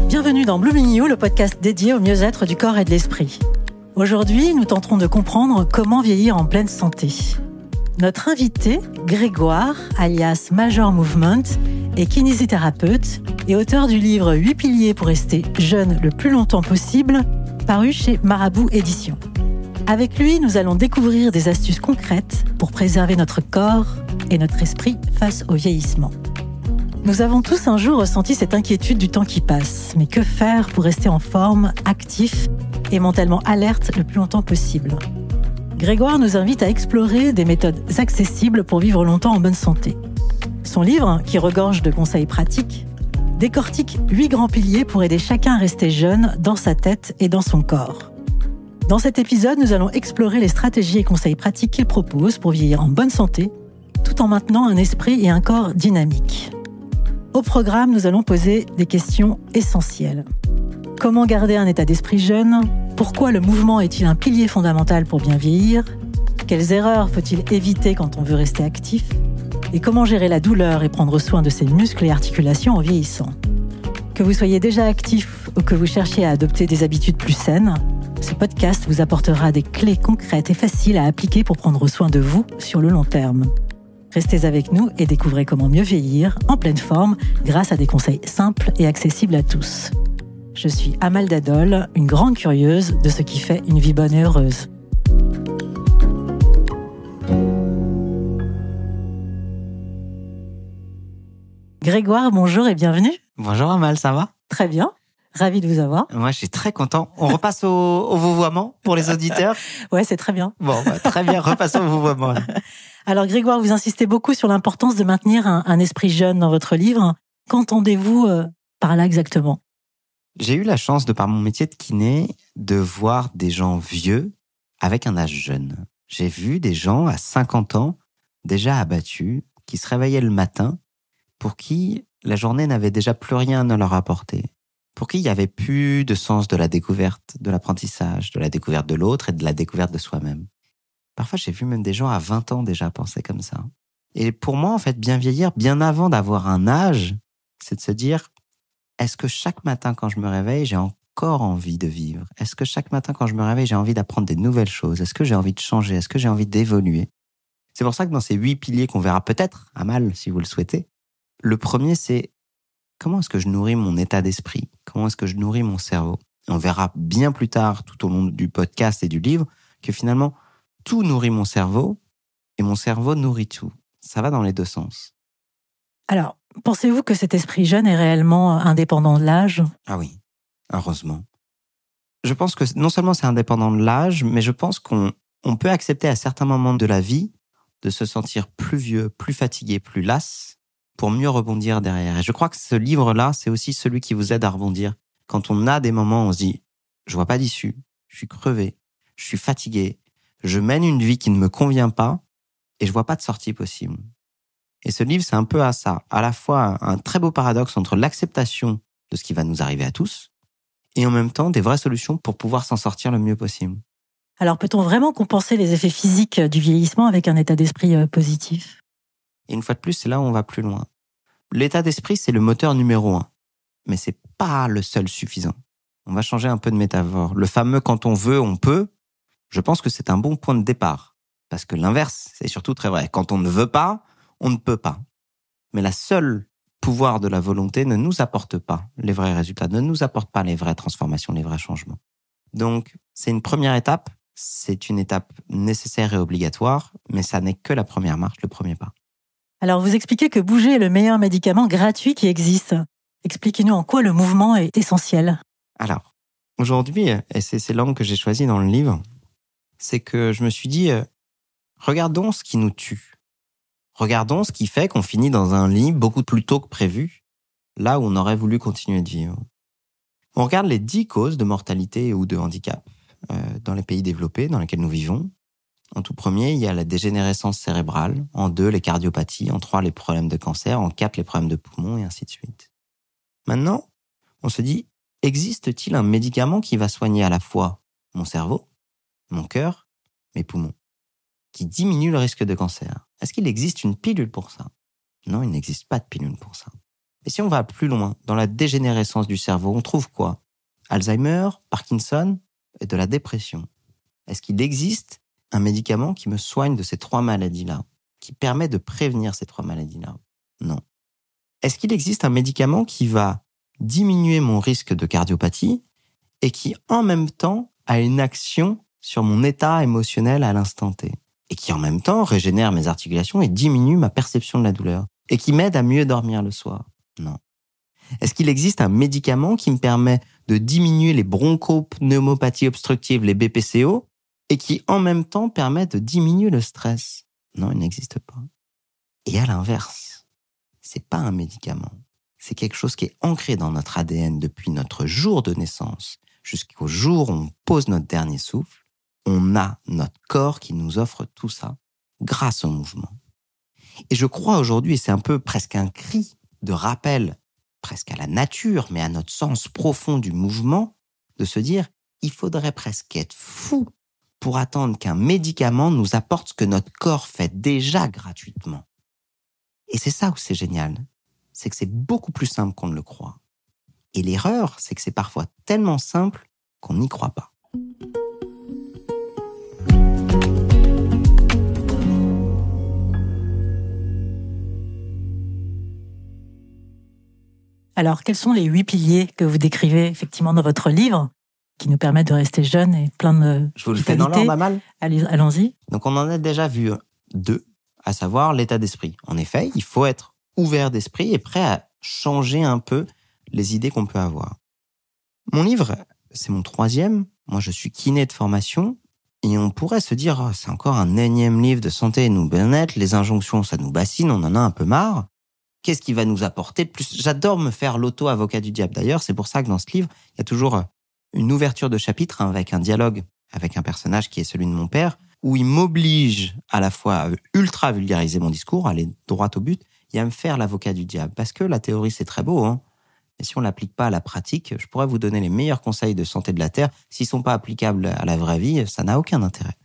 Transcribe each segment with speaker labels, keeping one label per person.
Speaker 1: Bienvenue dans Blooming You, le podcast dédié au mieux-être du corps et de l'esprit. Aujourd'hui, nous tenterons de comprendre comment vieillir en pleine santé. Notre invité, Grégoire, alias Major Movement, est kinésithérapeute et auteur du livre 8 piliers pour rester jeune le plus longtemps possible, paru chez Marabout Éditions. Avec lui, nous allons découvrir des astuces concrètes pour préserver notre corps et notre esprit face au vieillissement. Nous avons tous un jour ressenti cette inquiétude du temps qui passe. Mais que faire pour rester en forme, actif et mentalement alerte le plus longtemps possible ? Grégoire nous invite à explorer des méthodes accessibles pour vivre longtemps en bonne santé. Son livre, qui regorge de conseils pratiques, décortique 8 grands piliers pour aider chacun à rester jeune dans sa tête et dans son corps. Dans cet épisode, nous allons explorer les stratégies et conseils pratiques qu'il propose pour vieillir en bonne santé, tout en maintenant un esprit et un corps dynamiques. Au programme, nous allons poser des questions essentielles. Comment garder un état d'esprit jeune ? Pourquoi le mouvement est-il un pilier fondamental pour bien vieillir ? Quelles erreurs faut-il éviter quand on veut rester actif ? Et comment gérer la douleur et prendre soin de ses muscles et articulations en vieillissant ? Que vous soyez déjà actif ou que vous cherchiez à adopter des habitudes plus saines, ce podcast vous apportera des clés concrètes et faciles à appliquer pour prendre soin de vous sur le long terme. Restez avec nous et découvrez comment mieux vieillir en pleine forme grâce à des conseils simples et accessibles à tous. Je suis Amal Dadol, une grande curieuse de ce qui fait une vie bonne et heureuse. Grégoire, bonjour et bienvenue.
Speaker 2: Bonjour Amal, ça va ?
Speaker 1: Très bien, ravi de vous avoir.
Speaker 2: Moi, je suis très content. On repasse au vouvoiement pour les auditeurs ?
Speaker 1: Ouais, c'est très bien.
Speaker 2: Bon, très bien, repassons au vouvoiement.
Speaker 1: Alors Grégoire, vous insistez beaucoup sur l'importance de maintenir un esprit jeune dans votre livre. Qu'entendez-vous par là exactement ?
Speaker 2: J'ai eu la chance, de par mon métier de kiné, de voir des gens vieux avec un âge jeune. J'ai vu des gens à 50 ans, déjà abattus, qui se réveillaient le matin, pour qui la journée n'avait déjà plus rien à leur apporter. Pour qui il n'y avait plus de sens de la découverte, de l'apprentissage, de la découverte de l'autre et de la découverte de soi-même. Parfois, j'ai vu même des gens à 20 ans déjà penser comme ça. Et pour moi, en fait, bien vieillir, bien avant d'avoir un âge, c'est de se dire, est-ce que chaque matin quand je me réveille, j'ai encore envie de vivre ? Est-ce que chaque matin quand je me réveille, j'ai envie d'apprendre des nouvelles choses ? Est-ce que j'ai envie de changer ? Est-ce que j'ai envie d'évoluer ? C'est pour ça que dans ces 8 piliers qu'on verra peut-être à mal, si vous le souhaitez, le premier, c'est comment est-ce que je nourris mon état d'esprit ? Comment est-ce que je nourris mon cerveau ? Et on verra bien plus tard, tout au long du podcast et du livre, que finalement, tout nourrit mon cerveau et mon cerveau nourrit tout. Ça va dans les deux sens.
Speaker 1: Alors, pensez-vous que cet esprit jeune est réellement indépendant de l'âge ?
Speaker 2: Ah oui, heureusement. Je pense que non seulement c'est indépendant de l'âge, mais je pense qu'on peut accepter à certains moments de la vie de se sentir plus vieux, plus fatigué, plus las, pour mieux rebondir derrière. Et je crois que ce livre-là, c'est aussi celui qui vous aide à rebondir. Quand on a des moments où on se dit « je vois pas d'issue, je suis crevé, je suis fatigué, je mène une vie qui ne me convient pas et je vois pas de sortie possible. » Et ce livre, c'est un peu à ça. À la fois un très beau paradoxe entre l'acceptation de ce qui va nous arriver à tous et en même temps des vraies solutions pour pouvoir s'en sortir le mieux possible.
Speaker 1: Alors, peut-on vraiment compenser les effets physiques du vieillissement avec un état d'esprit positif ?
Speaker 2: Et une fois de plus, c'est là où on va plus loin. L'état d'esprit, c'est le moteur numéro 1. Mais c'est pas le seul suffisant. On va changer un peu de métaphore. Le fameux « quand on veut, on peut », je pense que c'est un bon point de départ. Parce que l'inverse, c'est surtout très vrai. Quand on ne veut pas, on ne peut pas. Mais la seule pouvoir de la volonté ne nous apporte pas les vrais résultats, ne nous apporte pas les vraies transformations, les vrais changements. Donc, c'est une première étape. C'est une étape nécessaire et obligatoire, mais ça n'est que la première marche, le premier pas.
Speaker 1: Alors, vous expliquez que bouger est le meilleur médicament gratuit qui existe. Expliquez-nous en quoi le mouvement est essentiel.
Speaker 2: Alors, aujourd'hui, et c'est l'angle que j'ai choisi dans le livre, c'est que je me suis dit, regardons ce qui nous tue. Regardons ce qui fait qu'on finit dans un lit beaucoup plus tôt que prévu, là où on aurait voulu continuer de vivre. On regarde les 10 causes de mortalité ou de handicap dans les pays développés dans lesquels nous vivons. En tout premier, il y a la dégénérescence cérébrale. En 2, les cardiopathies. En 3, les problèmes de cancer. En 4, les problèmes de poumons et ainsi de suite. Maintenant, on se dit, existe-t-il un médicament qui va soigner à la fois mon cerveau, mon cœur, mes poumons, qui diminue le risque de cancer? Est-ce qu'il existe une pilule pour ça? Non, il n'existe pas de pilule pour ça. Et si on va plus loin, dans la dégénérescence du cerveau, on trouve quoi? Alzheimer, Parkinson et de la dépression. Est-ce qu'il existe un médicament qui me soigne de ces 3 maladies-là, qui permet de prévenir ces 3 maladies-là? Non. Est-ce qu'il existe un médicament qui va diminuer mon risque de cardiopathie et qui, en même temps, a une action sur mon état émotionnel à l'instant T et qui, en même temps, régénère mes articulations et diminue ma perception de la douleur et qui m'aide à mieux dormir le soir? Non. Est-ce qu'il existe un médicament qui me permet de diminuer les bronchopneumopathies obstructives, les BPCO, et qui, en même temps, permet de diminuer le stress? Non, il n'existe pas. Et à l'inverse, c'est pas un médicament. C'est quelque chose qui est ancré dans notre ADN depuis notre jour de naissance jusqu'au jour où on pose notre dernier souffle. On a notre corps qui nous offre tout ça grâce au mouvement. Et je crois aujourd'hui, et c'est un peu presque un cri de rappel, presque à la nature, mais à notre sens profond du mouvement, de se dire, il faudrait presque être fou pour attendre qu'un médicament nous apporte ce que notre corps fait déjà gratuitement. Et c'est ça où c'est génial, c'est que c'est beaucoup plus simple qu'on ne le croit. Et l'erreur, c'est que c'est parfois tellement simple qu'on n'y croit pas.
Speaker 1: Alors, quels sont les 8 piliers que vous décrivez effectivement dans votre livre qui nous permettent de rester jeunes et plein de
Speaker 2: Je vous le fais dans l'ordre, Amal ?
Speaker 1: Allons-y.
Speaker 2: Donc on en a déjà vu 2, à savoir l'état d'esprit. En effet, il faut être ouvert d'esprit et prêt à changer un peu les idées qu'on peut avoir. Mon livre, c'est mon 3e. Moi, je suis kiné de formation. Et on pourrait se dire, oh, c'est encore un énième livre de santé et nous bien-être. Les injonctions, ça nous bassine, on en a un peu marre. Qu'est-ce qui va nous apporter de plus? J'adore me faire l'auto-avocat du diable. D'ailleurs, c'est pour ça que dans ce livre, il y a toujours une ouverture de chapitre avec un dialogue avec un personnage qui est celui de mon père, où il m'oblige à la fois à ultra vulgariser mon discours, à aller droit au but, et à me faire l'avocat du diable. Parce que la théorie, c'est très beau, hein. Mais si on l'applique pas à la pratique, je pourrais vous donner les meilleurs conseils de santé de la Terre. S'ils sont pas applicables à la vraie vie, ça n'a aucun intérêt.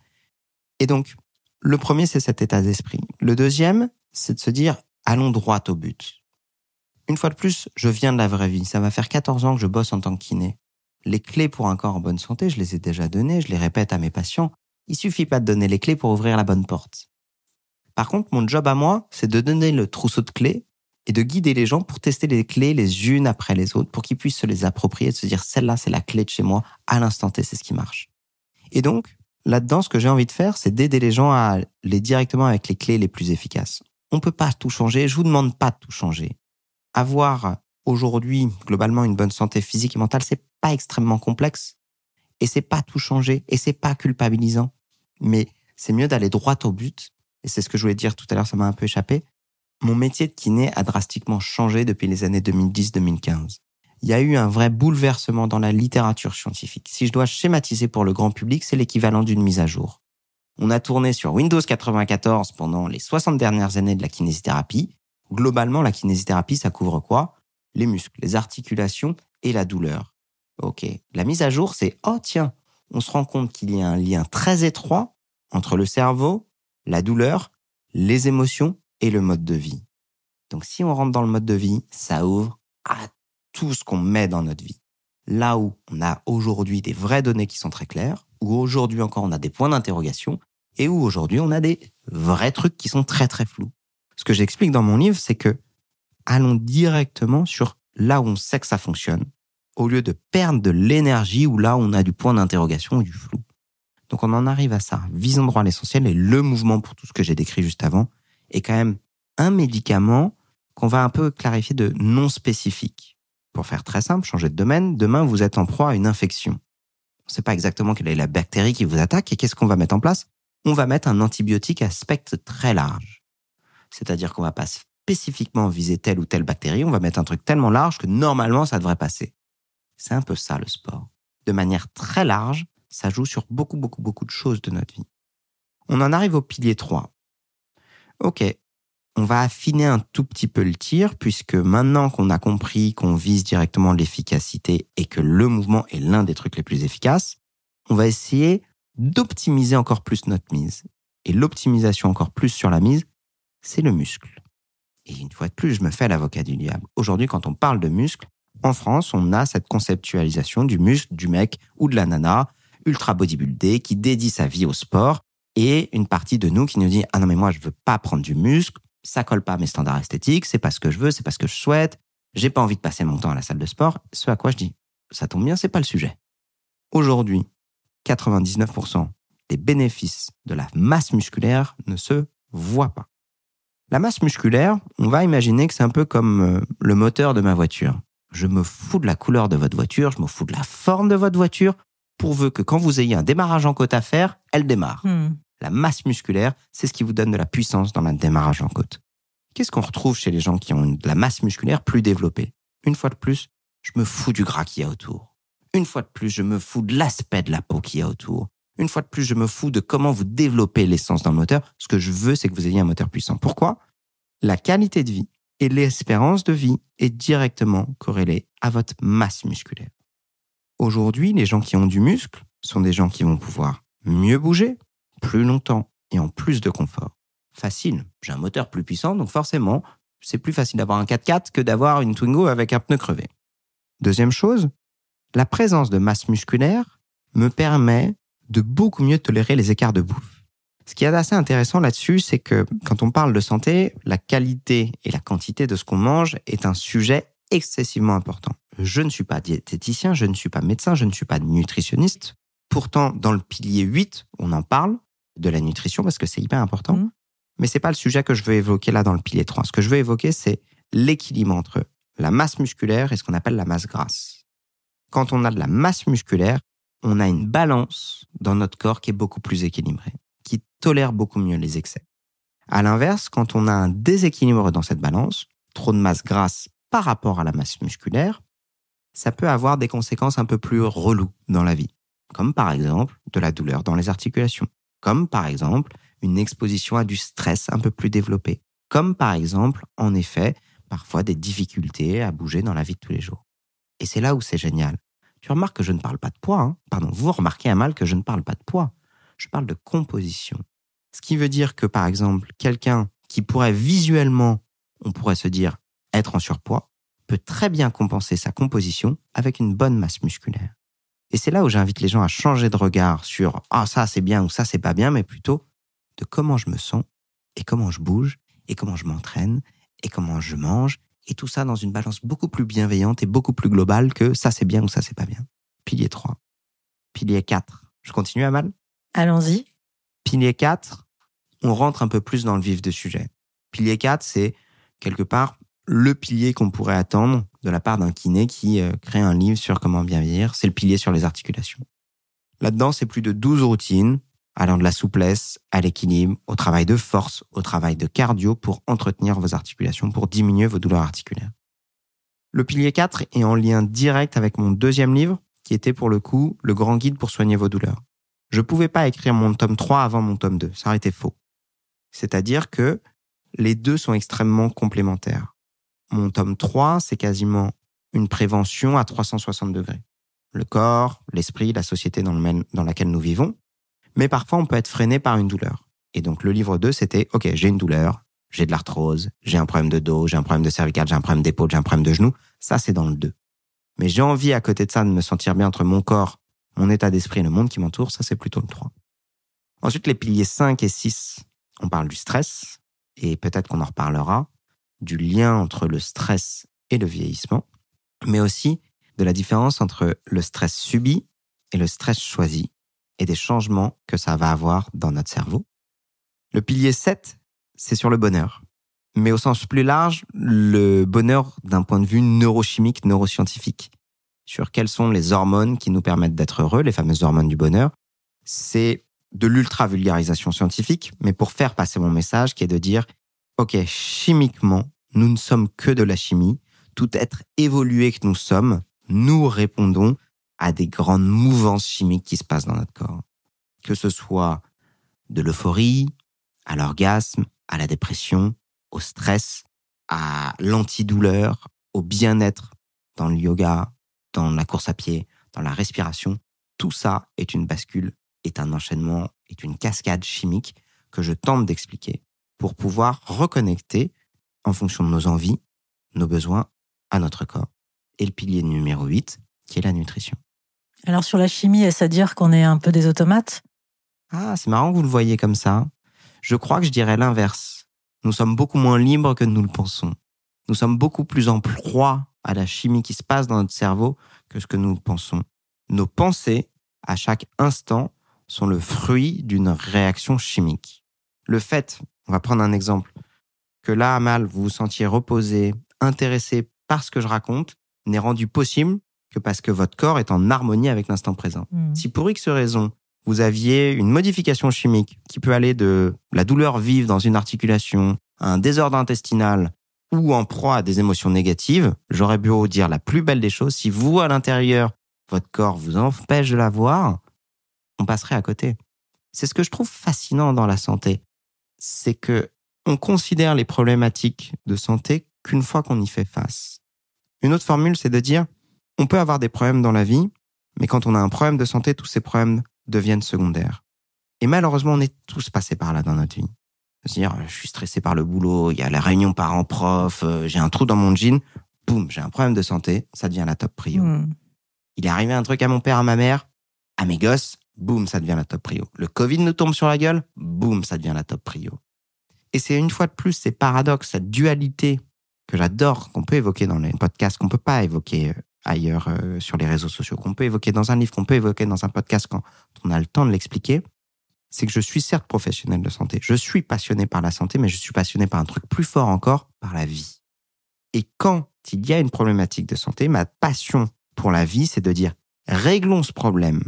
Speaker 2: Et donc, le premier, c'est cet état d'esprit. Le deuxième, c'est de se dire, allons droit au but. Une fois de plus, je viens de la vraie vie. Ça va faire 14 ans que je bosse en tant que kiné. Les clés pour un corps en bonne santé, je les ai déjà données, je les répète à mes patients. Il suffit pas de donner les clés pour ouvrir la bonne porte. Par contre, mon job à moi, c'est de donner le trousseau de clés et de guider les gens pour tester les clés les unes après les autres, pour qu'ils puissent se les approprier, de se dire, celle-là, c'est la clé de chez moi, à l'instant T, c'est ce qui marche. Et donc, là-dedans, ce que j'ai envie de faire, c'est d'aider les gens à aller directement avec les clés les plus efficaces. On peut pas tout changer, je vous demande pas de tout changer. Avoir aujourd'hui, globalement, une bonne santé physique et mentale, c'est pas extrêmement complexe. Et c'est pas tout changer, et c'est pas culpabilisant. Mais c'est mieux d'aller droit au but. Et c'est ce que je voulais dire tout à l'heure, ça m'a un peu échappé. Mon métier de kiné a drastiquement changé depuis les années 2010-2015. Il y a eu un vrai bouleversement dans la littérature scientifique. Si je dois schématiser pour le grand public, c'est l'équivalent d'une mise à jour. On a tourné sur Windows 94 pendant les 60 dernières années de la kinésithérapie. Globalement, la kinésithérapie, ça couvre quoi? Les muscles, les articulations et la douleur. Ok. La mise à jour, c'est, oh tiens, on se rend compte qu'il y a un lien très étroit entre le cerveau, la douleur, les émotions et le mode de vie. Donc si on rentre dans le mode de vie, ça ouvre à tout ce qu'on met dans notre vie. Là où on a aujourd'hui des vraies données qui sont très claires, où aujourd'hui encore on a des points d'interrogation, et où aujourd'hui on a des vrais trucs qui sont très très flous. Ce que j'explique dans mon livre, c'est que allons directement sur là où on sait que ça fonctionne, au lieu de perdre de l'énergie où là on a du point d'interrogation ou du flou. Donc on en arrive à ça. Visons droit à l'essentiel, et le mouvement, pour tout ce que j'ai décrit juste avant, est quand même un médicament qu'on va un peu clarifier de non spécifique. Pour faire très simple, changer de domaine, demain vous êtes en proie à une infection. On ne sait pas exactement quelle est la bactérie qui vous attaque, et qu'est-ce qu'on va mettre en place? On va mettre un antibiotique à spectre très large. C'est-à-dire qu'on va pas spécifiquement viser telle ou telle bactérie, on va mettre un truc tellement large que normalement ça devrait passer. C'est un peu ça le sport. De manière très large, ça joue sur beaucoup de choses de notre vie. On en arrive au pilier 3. Ok, on va affiner un tout petit peu le tir, puisque maintenant qu'on a compris qu'on vise directement l'efficacité et que le mouvement est l'un des trucs les plus efficaces, on va essayer d'optimiser encore plus notre mise. Et l'optimisation encore plus sur la mise, c'est le muscle. Et une fois de plus, je me fais l'avocat du diable. Aujourd'hui, quand on parle de muscles, en France, on a cette conceptualisation du muscle, du mec ou de la nana ultra bodybuildé qui dédie sa vie au sport et une partie de nous qui nous dit « Ah non, mais moi, je veux pas prendre du muscle, ça colle pas à mes standards esthétiques, c'est pas ce que je veux, c'est pas ce que je souhaite, j'ai pas envie de passer mon temps à la salle de sport. » Ce à quoi je dis « Ça tombe bien, c'est pas le sujet. » Aujourd'hui, 99% des bénéfices de la masse musculaire ne se voient pas. La masse musculaire, on va imaginer que c'est un peu comme le moteur de ma voiture. Je me fous de la couleur de votre voiture, je me fous de la forme de votre voiture, pourvu que quand vous ayez un démarrage en côte à faire, elle démarre. La masse musculaire, c'est ce qui vous donne de la puissance dans le démarrage en côte. Qu'est-ce qu'on retrouve chez les gens qui ont de la masse musculaire plus développée? Une fois de plus, je me fous du gras qu'il y a autour. Une fois de plus, je me fous de l'aspect de la peau qu'il y a autour. Une fois de plus, je me fous de comment vous développez l'essence dans le moteur. Ce que je veux, c'est que vous ayez un moteur puissant. Pourquoi? La qualité de vie et l'espérance de vie est directement corrélée à votre masse musculaire. Aujourd'hui, les gens qui ont du muscle sont des gens qui vont pouvoir mieux bouger, plus longtemps et en plus de confort. Facile, j'ai un moteur plus puissant, donc forcément, c'est plus facile d'avoir un 4x4 que d'avoir une Twingo avec un pneu crevé. Deuxième chose, la présence de masse musculaire me permet de beaucoup mieux tolérer les écarts de bouffe. Ce qui est assez intéressant là-dessus, c'est que quand on parle de santé, la qualité et la quantité de ce qu'on mange est un sujet excessivement important. Je ne suis pas diététicien, je ne suis pas médecin, je ne suis pas nutritionniste. Pourtant, dans le pilier 8, on en parle de la nutrition parce que c'est hyper important. Mais c'est pas le sujet que je veux évoquer là dans le pilier 3. Ce que je veux évoquer, c'est l'équilibre entre la masse musculaire et ce qu'on appelle la masse grasse. Quand on a de la masse musculaire, on a une balance dans notre corps qui est beaucoup plus équilibrée, qui tolère beaucoup mieux les excès. À l'inverse, quand on a un déséquilibre dans cette balance, trop de masse grasse par rapport à la masse musculaire, ça peut avoir des conséquences un peu plus reloues dans la vie, comme par exemple de la douleur dans les articulations, comme par exemple une exposition à du stress un peu plus développé, comme par exemple, en effet, parfois des difficultés à bouger dans la vie de tous les jours. Et c'est là où c'est génial. Tu remarques que je ne parle pas de poids, vous remarquez à mal que je ne parle pas de poids. Je parle de composition. Ce qui veut dire que, par exemple, quelqu'un qui pourrait visuellement, on pourrait se dire, être en surpoids, peut très bien compenser sa composition avec une bonne masse musculaire. Et c'est là où j'invite les gens à changer de regard sur « Ah, ça c'est bien » ou « Ça c'est pas bien », mais plutôt de comment je me sens et comment je bouge et comment je m'entraîne et comment je mange et tout ça dans une balance beaucoup plus bienveillante et beaucoup plus globale que « ça c'est bien » ou « ça c'est pas bien ». Pilier 3. Pilier 4. Je continue, Amal ?
Speaker 1: Allons-y.
Speaker 2: Pilier 4, on rentre un peu plus dans le vif du sujet. Pilier 4, c'est quelque part le pilier qu'on pourrait attendre de la part d'un kiné qui crée un livre sur comment bien vieillir. C'est le pilier sur les articulations. Là-dedans, c'est plus de 12 routines allant de la souplesse à l'équilibre, au travail de force, au travail de cardio pour entretenir vos articulations, pour diminuer vos douleurs articulaires. Le pilier 4 est en lien direct avec mon deuxième livre qui était pour le coup le grand guide pour soigner vos douleurs. Je ne pouvais pas écrire mon tome 3 avant mon tome 2, ça aurait été faux. C'est-à-dire que les deux sont extrêmement complémentaires. Mon tome 3, c'est quasiment une prévention à 360 degrés. Le corps, l'esprit, la société dans laquelle nous vivons. Mais parfois, on peut être freiné par une douleur. Et donc, le livre 2, c'était, OK, j'ai une douleur, j'ai de l'arthrose, j'ai un problème de dos, j'ai un problème de cervical, j'ai un problème d'épaule, j'ai un problème de genou. Ça, c'est dans le 2. Mais j'ai envie, à côté de ça, de me sentir bien entre mon corps, mon état d'esprit et le monde qui m'entoure. Ça, c'est plutôt le 3. Ensuite, les piliers 5 et 6, on parle du stress. Et peut-être qu'on en reparlera. Du lien entre le stress et le vieillissement, mais aussi de la différence entre le stress subi et le stress choisi et des changements que ça va avoir dans notre cerveau. Le pilier 7, c'est sur le bonheur. Mais au sens plus large, le bonheur d'un point de vue neurochimique, neuroscientifique. Sur quelles sont les hormones qui nous permettent d'être heureux, les fameuses hormones du bonheur. C'est de l'ultra-vulgarisation scientifique, mais pour faire passer mon message qui est de dire OK, chimiquement, nous ne sommes que de la chimie. Tout être évolué que nous sommes, nous répondons à des grandes mouvances chimiques qui se passent dans notre corps. Que ce soit de l'euphorie, à l'orgasme, à la dépression, au stress, à l'antidouleur, au bien-être dans le yoga, dans la course à pied, dans la respiration. Tout ça est une bascule, est un enchaînement, est une cascade chimique que je tente d'expliquer pour pouvoir reconnecter en fonction de nos envies, nos besoins, à notre corps. Et le pilier numéro 8, qui est la nutrition.
Speaker 1: Alors sur la chimie, est-ce à dire qu'on est un peu des automates ?
Speaker 2: Ah, c'est marrant que vous le voyez comme ça. Je crois que je dirais l'inverse. Nous sommes beaucoup moins libres que nous le pensons. Nous sommes beaucoup plus en proie à la chimie qui se passe dans notre cerveau que ce que nous pensons. Nos pensées, à chaque instant, sont le fruit d'une réaction chimique. Le fait, on va prendre un exemple, que là, Amal, vous vous sentiez reposé, intéressé par ce que je raconte, n'est rendu possible que parce que votre corps est en harmonie avec l'instant présent. Si pour X raison, vous aviez une modification chimique qui peut aller de la douleur vive dans une articulation, à un désordre intestinal ou en proie à des émotions négatives, j'aurais beau dire la plus belle des choses, si vous, à l'intérieur, votre corps vous empêche de la voir, on passerait à côté. C'est ce que je trouve fascinant dans la santé. C'est que on considère les problématiques de santé qu'une fois qu'on y fait face. Une autre formule, c'est de dire, on peut avoir des problèmes dans la vie, mais quand on a un problème de santé, tous ces problèmes deviennent secondaires. Et malheureusement, on est tous passés par là dans notre vie. C'est-à-dire, je suis stressé par le boulot, il y a la réunion parents-prof, j'ai un trou dans mon jean, boum, j'ai un problème de santé, ça devient la top prio. Il est arrivé un truc à mon père, à ma mère, à mes gosses, boum, ça devient la top prio. Le Covid nous tombe sur la gueule, boum, ça devient la top prio. Et c'est une fois de plus ces paradoxes, cette dualité que j'adore, qu'on peut évoquer dans les podcasts, qu'on peut pas évoquer ailleurs sur les réseaux sociaux, qu'on peut évoquer dans un livre, qu'on peut évoquer dans un podcast quand on a le temps de l'expliquer, c'est que je suis certes professionnel de santé. Je suis passionné par la santé, mais je suis passionné par un truc plus fort encore, par la vie. Et quand il y a une problématique de santé, ma passion pour la vie, c'est de dire, réglons ce problème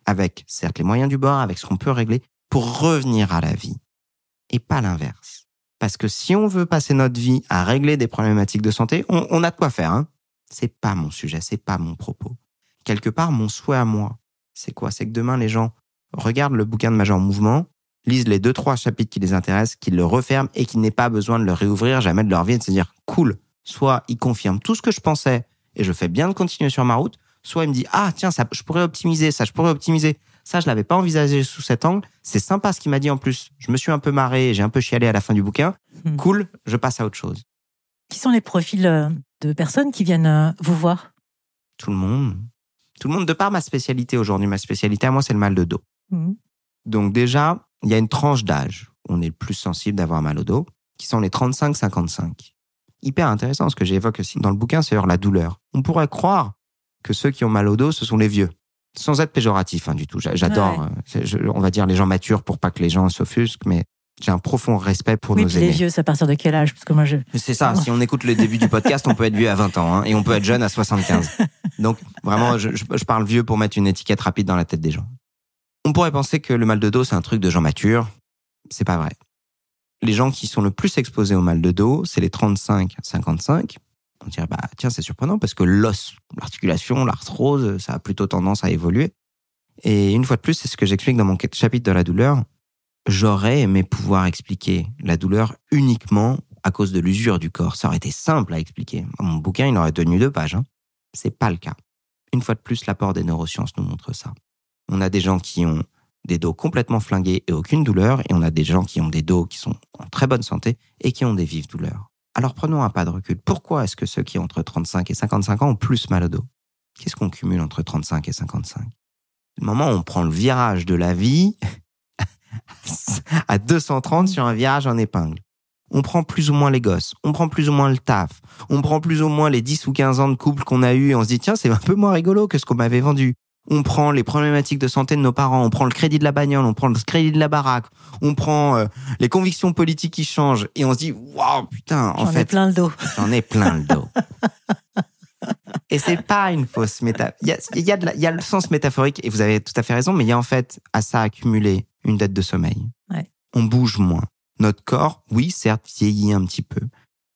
Speaker 2: avec, certes, les moyens du bord, avec ce qu'on peut régler, pour revenir à la vie. Et pas l'inverse. Parce que si on veut passer notre vie à régler des problématiques de santé, on a de quoi faire, hein. C'est pas mon sujet, c'est pas mon propos. Quelque part, mon souhait à moi, c'est quoi? C'est que demain, les gens regardent le bouquin de Major Mouvement, lisent les 2-3 chapitres qui les intéressent, qu'ils le referment et qu'ils n'aient pas besoin de le réouvrir jamais de leur vie et de se dire, cool, soit ils confirment tout ce que je pensais et je fais bien de continuer sur ma route, soit il me dit, ah tiens, ça, je pourrais optimiser ça, je l'avais pas envisagé sous cet angle, c'est sympa ce qu'il m'a dit en plus, je me suis un peu marré, j'ai un peu chialé à la fin du bouquin, cool, je passe à autre chose.
Speaker 1: Qui sont les profils de personnes qui viennent vous voir?
Speaker 2: Tout le monde, de par ma spécialité aujourd'hui, ma spécialité à moi c'est le mal de dos. Donc déjà, il y a une tranche d'âge où on est le plus sensible d'avoir mal au dos, qui sont les 35-55. Hyper intéressant, ce que j'évoque aussi dans le bouquin, c'est la douleur. On pourrait croire que ceux qui ont mal au dos, ce sont les vieux. Sans être péjoratif du tout. J'adore, on va dire les gens matures pour pas que les gens s'offusquent, mais j'ai un profond respect pour nos aînés.
Speaker 1: Les vieux, c'est à partir de quel âge? Parce que moi,
Speaker 2: C'est ça, si on écoute le début du podcast, on peut être vieux à 20 ans, et on peut être jeune à 75. Donc vraiment, je parle vieux pour mettre une étiquette rapide dans la tête des gens. On pourrait penser que le mal de dos, c'est un truc de gens matures. C'est pas vrai. Les gens qui sont le plus exposés au mal de dos, c'est les 35-55. On dirait, tiens, c'est surprenant parce que l'os, l'articulation, l'arthrose, ça a plutôt tendance à évoluer. Et une fois de plus, c'est ce que j'explique dans mon chapitre de la douleur. J'aurais aimé pouvoir expliquer la douleur uniquement à cause de l'usure du corps. Ça aurait été simple à expliquer. Mon bouquin, il aurait tenu 2 pages. C'est pas le cas. Une fois de plus, l'apport des neurosciences nous montre ça. On a des gens qui ont des dos complètement flingués et aucune douleur, et on a des gens qui ont des dos qui sont en très bonne santé et qui ont des vives douleurs. Alors prenons un pas de recul. Pourquoi est-ce que ceux qui ont entre 35 et 55 ans ont plus mal au dos? Qu'est-ce qu'on cumule entre 35 et 55? Le moment où on prend le virage de la vie à 230 sur un virage en épingle. On prend plus ou moins les gosses, on prend plus ou moins le taf, on prend plus ou moins les 10 ou 15 ans de couple qu'on a eu et on se dit tiens, c'est un peu moins rigolo que ce qu'on m'avait vendu. On prend les problématiques de santé de nos parents, on prend le crédit de la bagnole, on prend le crédit de la baraque, on prend les convictions politiques qui changent et on se dit waouh, putain, en fait,
Speaker 1: j'en ai plein le dos.
Speaker 2: J'en ai plein le dos. Et c'est pas une fausse métaphore. Il y a le sens métaphorique et vous avez tout à fait raison, mais il y a en fait à ça accumulé une dette de sommeil.
Speaker 1: Ouais.
Speaker 2: On bouge moins. Notre corps, oui, certes, vieillit un petit peu.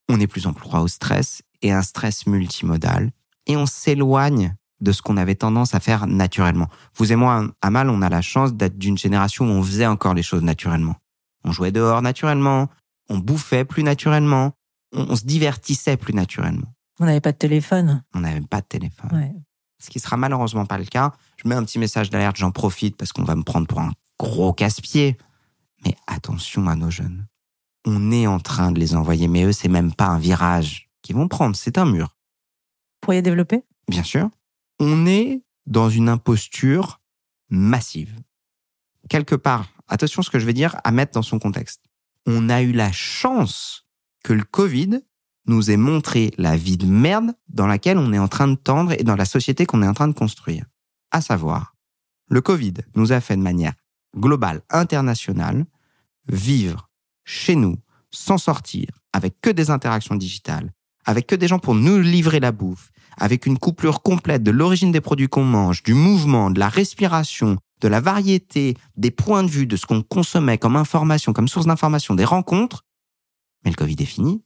Speaker 2: On est plus en proie au stress et un stress multimodal et on s'éloigne de ce qu'on avait tendance à faire naturellement. Vous et moi, Amal, on a la chance d'être d'une génération où on faisait encore les choses naturellement. On jouait dehors naturellement, on bouffait plus naturellement, on se divertissait plus naturellement.
Speaker 1: On n'avait pas de téléphone.
Speaker 2: On n'avait pas de téléphone.
Speaker 1: Ouais.
Speaker 2: Ce qui sera malheureusement pas le cas. Je mets un petit message d'alerte, j'en profite parce qu'on va me prendre pour un gros casse-pied. Mais attention à nos jeunes. On est en train de les envoyer, mais eux, c'est même pas un virage qu'ils vont prendre, c'est un mur.
Speaker 1: Vous pourriez développer ?
Speaker 2: Bien sûr. On est dans une imposture massive. Quelque part, attention à ce que je vais dire, à mettre dans son contexte. On a eu la chance que le Covid nous ait montré la vie de merde dans laquelle on est en train de tendre et dans la société qu'on est en train de construire. À savoir, le Covid nous a fait de manière globale, internationale, vivre chez nous, sans sortir, avec que des interactions digitales, avec que des gens pour nous livrer la bouffe, avec une couplure complète de l'origine des produits qu'on mange, du mouvement, de la respiration, de la variété, des points de vue, de ce qu'on consommait comme information, comme source d'information, des rencontres. Mais le Covid est fini,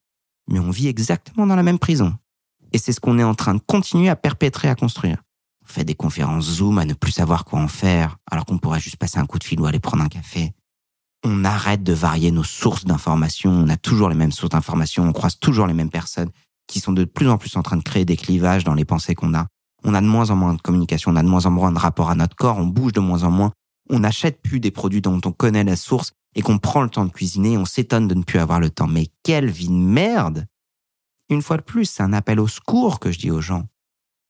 Speaker 2: mais on vit exactement dans la même prison. Et c'est ce qu'on est en train de continuer à perpétrer, à construire. On fait des conférences Zoom à ne plus savoir quoi en faire, alors qu'on pourrait juste passer un coup de fil ou aller prendre un café. On arrête de varier nos sources d'informations, on a toujours les mêmes sources d'informations, on croise toujours les mêmes personnes qui sont de plus en plus en train de créer des clivages dans les pensées qu'on a. On a de moins en moins de communication, on a de moins en moins de rapport à notre corps, on bouge de moins en moins. On n'achète plus des produits dont on connaît la source et qu'on prend le temps de cuisiner, on s'étonne de ne plus avoir le temps. Mais quelle vie de merde! Une fois de plus, c'est un appel au secours que je dis aux gens.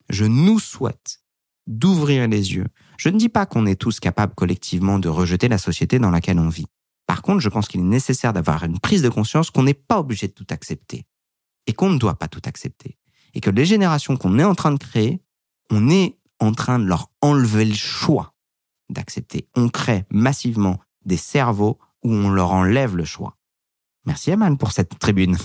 Speaker 2: Je nous souhaite d'ouvrir les yeux. Je ne dis pas qu'on est tous capables collectivement de rejeter la société dans laquelle on vit. Par contre, je pense qu'il est nécessaire d'avoir une prise de conscience qu'on n'est pas obligé de tout accepter et qu'on ne doit pas tout accepter. Et que les générations qu'on est en train de créer, on est en train de leur enlever le choix d'accepter. On crée massivement des cerveaux où on leur enlève le choix. Merci Aman pour cette tribune.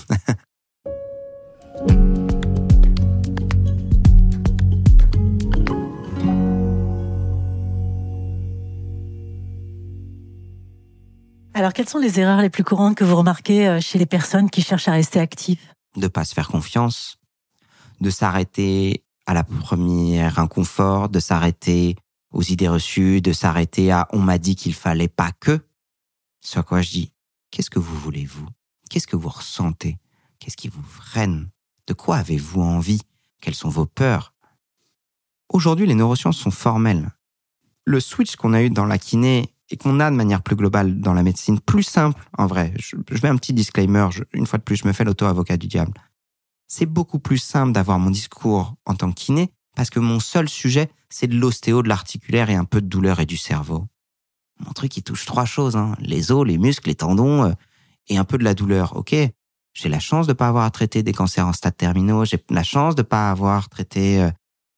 Speaker 1: Alors, quelles sont les erreurs les plus courantes que vous remarquez chez les personnes qui cherchent à rester actives ?
Speaker 2: De pas se faire confiance, de s'arrêter à la première inconfort, de s'arrêter aux idées reçues, de s'arrêter à « on m'a dit qu'il fallait pas que ». Sur quoi je dis « qu'est-ce que vous voulez, vous ? Qu'est-ce que vous ressentez ? Qu'est-ce qui vous freine ? De quoi avez-vous envie ? Quelles sont vos peurs ?» Aujourd'hui, les neurosciences sont formelles. Le switch qu'on a eu dans la kiné et qu'on a de manière plus globale dans la médecine, plus simple, en vrai. Je mets un petit disclaimer, une fois de plus, je me fais l'auto-avocat du diable. C'est beaucoup plus simple d'avoir mon discours en tant que kiné parce que mon seul sujet, c'est de l'ostéo, de l'articulaire et un peu de douleur et du cerveau. Mon truc, il touche 3 choses, les os, les muscles, les tendons et un peu de la douleur. Ok, j'ai la chance de pas avoir à traiter des cancers en stade terminaux, j'ai la chance de pas avoir traité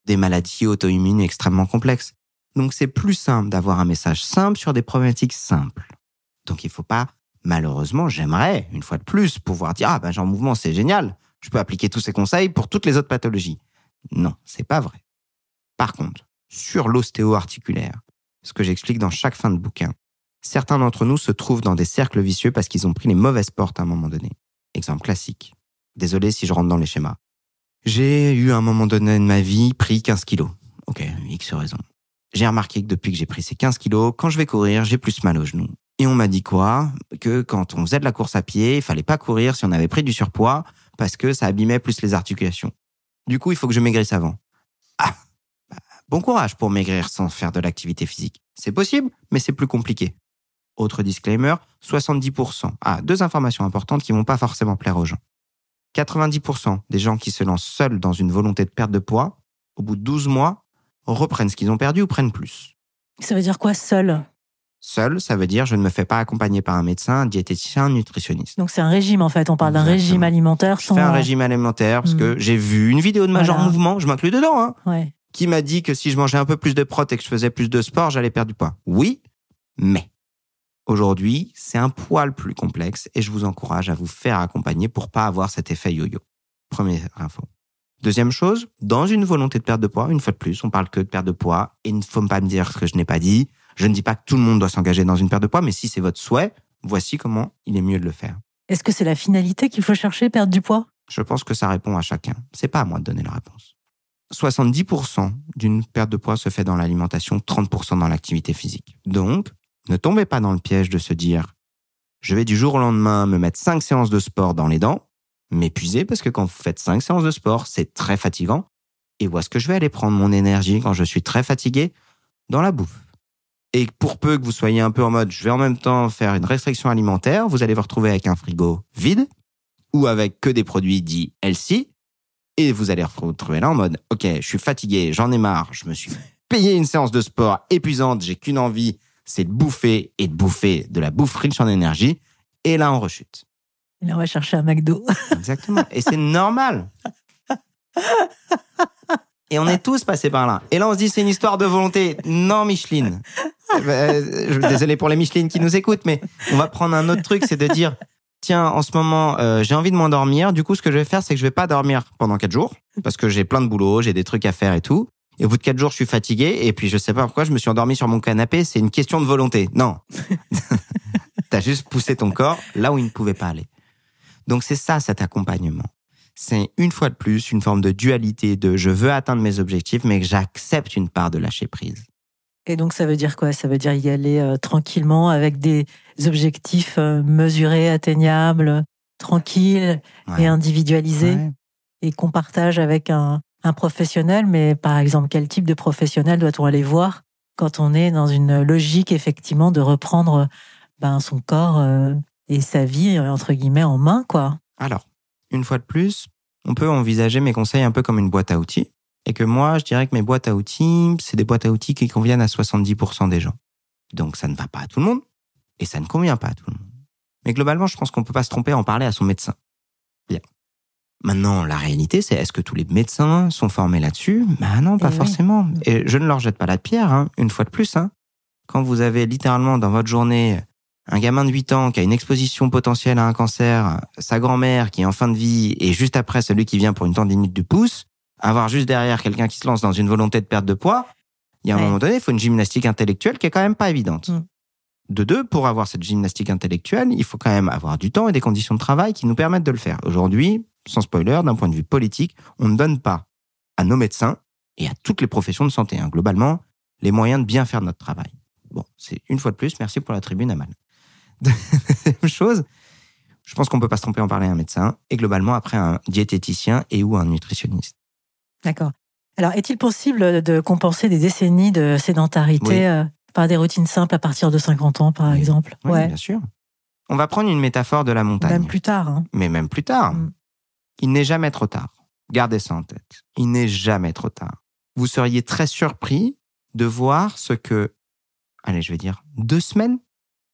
Speaker 2: des maladies auto-immunes extrêmement complexes. Donc, c'est plus simple d'avoir un message simple sur des problématiques simples. Donc, il faut pas, malheureusement, j'aimerais, une fois de plus, pouvoir dire « Jean Mouvement, c'est génial, je peux appliquer tous ces conseils pour toutes les autres pathologies. » Non, c'est pas vrai. Par contre, sur l'ostéo-articulaire, ce que j'explique dans chaque fin de bouquin, certains d'entre nous se trouvent dans des cercles vicieux parce qu'ils ont pris les mauvaises portes à un moment donné. Exemple classique. Désolé si je rentre dans les schémas. J'ai eu à un moment donné de ma vie pris 15 kilos. Ok, X raison. J'ai remarqué que depuis que j'ai pris ces 15 kilos, quand je vais courir, j'ai plus mal aux genoux. Et on m'a dit quoi ? Que quand on faisait de la course à pied, il fallait pas courir si on avait pris du surpoids parce que ça abîmait plus les articulations. Du coup, il faut que je maigrisse avant. Bon courage pour maigrir sans faire de l'activité physique. C'est possible, mais c'est plus compliqué. Autre disclaimer, 70%. 2 informations importantes qui vont pas forcément plaire aux gens. 90% des gens qui se lancent seuls dans une volonté de perte de poids, au bout de 12 mois, reprennent ce qu'ils ont perdu ou prennent plus.
Speaker 1: Ça veut dire quoi, seul ?
Speaker 2: Seul, ça veut dire je ne me fais pas accompagner par un médecin, un diététicien, un nutritionniste.
Speaker 1: Donc c'est un régime en fait, on parle d'un régime alimentaire.
Speaker 2: Je fais un régime alimentaire parce que j'ai vu une vidéo de Major Mouvement, je m'inclus dedans, qui m'a dit que si je mangeais un peu plus de prot et que je faisais plus de sport, j'allais perdre du poids. Oui, mais aujourd'hui, c'est un poil plus complexe et je vous encourage à vous faire accompagner pour pas avoir cet effet yo-yo. Première info. Deuxième chose, dans une volonté de perte de poids, une fois de plus, on parle que de perte de poids et il ne faut pas me dire ce que je n'ai pas dit. Je ne dis pas que tout le monde doit s'engager dans une perte de poids, mais si c'est votre souhait, voici comment il est mieux de le faire. Est-ce que c'est la finalité qu'il faut chercher, perdre du poids ? Je pense que ça répond à chacun. C'est pas à moi de donner la réponse. 70% d'une perte de poids se fait dans l'alimentation, 30% dans l'activité physique. Donc, ne tombez pas dans le piège de se dire « je vais du jour au lendemain me mettre 5 séances de sport dans les dents », m'épuiser parce que quand vous faites 5 séances de sport, c'est très fatigant. Et où est-ce que je vais aller prendre mon énergie quand je suis très fatigué ? Dans la bouffe. et pour peu que vous soyez un peu en mode, je vais en même temps faire une restriction alimentaire, vous allez vous retrouver avec un frigo vide ou avec que des produits dits healthy. Et vous allez vous retrouver là en mode, ok, je suis fatigué, j'en ai marre, je me suis payé une séance de sport épuisante, j'ai qu'une envie, c'est de bouffer et de bouffer de la bouffe riche en énergie. Et là, on rechute.
Speaker 1: Et là, on va chercher un McDo.
Speaker 2: Exactement. Et c'est normal. Et on est tous passés par là. Et là, on se dit, c'est une histoire de volonté. Non, Micheline. Désolé pour les Michelines qui nous écoutent, mais on va prendre un autre truc, c'est de dire, tiens, en ce moment, j'ai envie de m'endormir. Du coup, ce que je vais faire, c'est que je vais pas dormir pendant 4 jours, parce que j'ai plein de boulot, j'ai des trucs à faire et tout. Et au bout de 4 jours, je suis fatigué, et puis je sais pas pourquoi, je me suis endormi sur mon canapé. C'est une question de volonté. Non. T'as juste poussé ton corps là où il ne pouvait pas aller. Donc c'est ça, cet accompagnement. C'est une fois de plus une forme de dualité de je veux atteindre mes objectifs, mais que j'accepte une part de lâcher prise.
Speaker 1: Et donc ça veut dire quoi? Ça veut dire y aller tranquillement avec des objectifs mesurés, atteignables, tranquilles et individualisés, et qu'on partage avec un professionnel. Mais par exemple, quel type de professionnel doit-on aller voir quand on est dans une logique effectivement de reprendre son corps et sa vie, entre guillemets, en main, quoi.
Speaker 2: Alors, une fois de plus, on peut envisager mes conseils un peu comme une boîte à outils. Et que moi, je dirais que mes boîtes à outils, c'est des boîtes à outils qui conviennent à 70% des gens. Donc, ça ne va pas à tout le monde. Et ça ne convient pas à tout le monde. Mais globalement, je pense qu'on ne peut pas se tromper à en parler à son médecin. Bien. Maintenant, la réalité, c'est est-ce que tous les médecins sont formés là-dessus? Non, pas forcément. Oui. Et je ne leur jette pas la pierre, une fois de plus. Quand vous avez littéralement dans votre journée un gamin de 8 ans qui a une exposition potentielle à un cancer, sa grand-mère qui est en fin de vie, et juste après celui qui vient pour une tendinite du pouce, avoir juste derrière quelqu'un qui se lance dans une volonté de perte de poids, il y a un moment donné, il faut une gymnastique intellectuelle qui est quand même pas évidente. De deux, pour avoir cette gymnastique intellectuelle, il faut quand même avoir du temps et des conditions de travail qui nous permettent de le faire. Aujourd'hui, sans spoiler, d'un point de vue politique, on ne donne pas à nos médecins et à toutes les professions de santé, globalement, les moyens de bien faire notre travail. Bon, c'est une fois de plus, merci pour la tribune, Amal. Deuxième chose, je pense qu'on peut pas se tromper en parler à un médecin et globalement après un diététicien et ou un nutritionniste.
Speaker 1: D'accord. Alors, est-il possible de compenser des décennies de sédentarité par des routines simples à partir de 50 ans, par exemple?
Speaker 2: Oui, bien sûr. On va prendre une métaphore de la montagne.
Speaker 1: Même plus tard.
Speaker 2: Mais même plus tard. Il n'est jamais trop tard. Gardez ça en tête. Il n'est jamais trop tard. Vous seriez très surpris de voir ce que, 2 semaines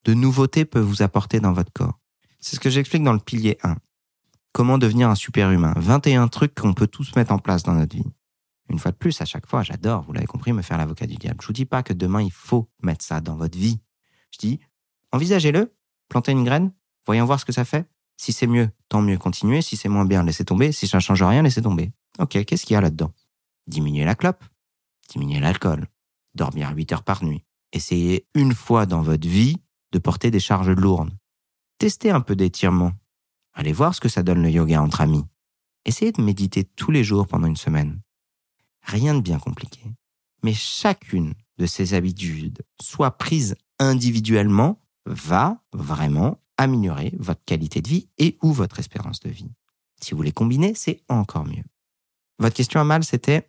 Speaker 2: de nouveautés peuvent vous apporter dans votre corps. C'est ce que j'explique dans le pilier 1. Comment devenir un super-humain. 21 trucs qu'on peut tous mettre en place dans notre vie. Une fois de plus, à chaque fois, j'adore, vous l'avez compris, me faire l'avocat du diable. Je vous dis pas que demain, il faut mettre ça dans votre vie. Je dis, envisagez-le, plantez une graine, voyons voir ce que ça fait. Si c'est mieux, tant mieux, continuez. Si c'est moins bien, laissez tomber. Si ça ne change rien, laissez tomber. Ok, qu'est-ce qu'il y a là-dedans? Diminuer la clope, diminuer l'alcool, dormir 8 heures par nuit. Essayez une fois dans votre vie de porter des charges lourdes. Testez un peu d'étirement. Allez voir ce que ça donne le yoga entre amis. Essayez de méditer tous les jours pendant une semaine. Rien de bien compliqué. Mais chacune de ces habitudes, soit prise individuellement, va vraiment améliorer votre qualité de vie et ou votre espérance de vie. Si vous les combinez, c'est encore mieux. Votre question, Amal, c'était: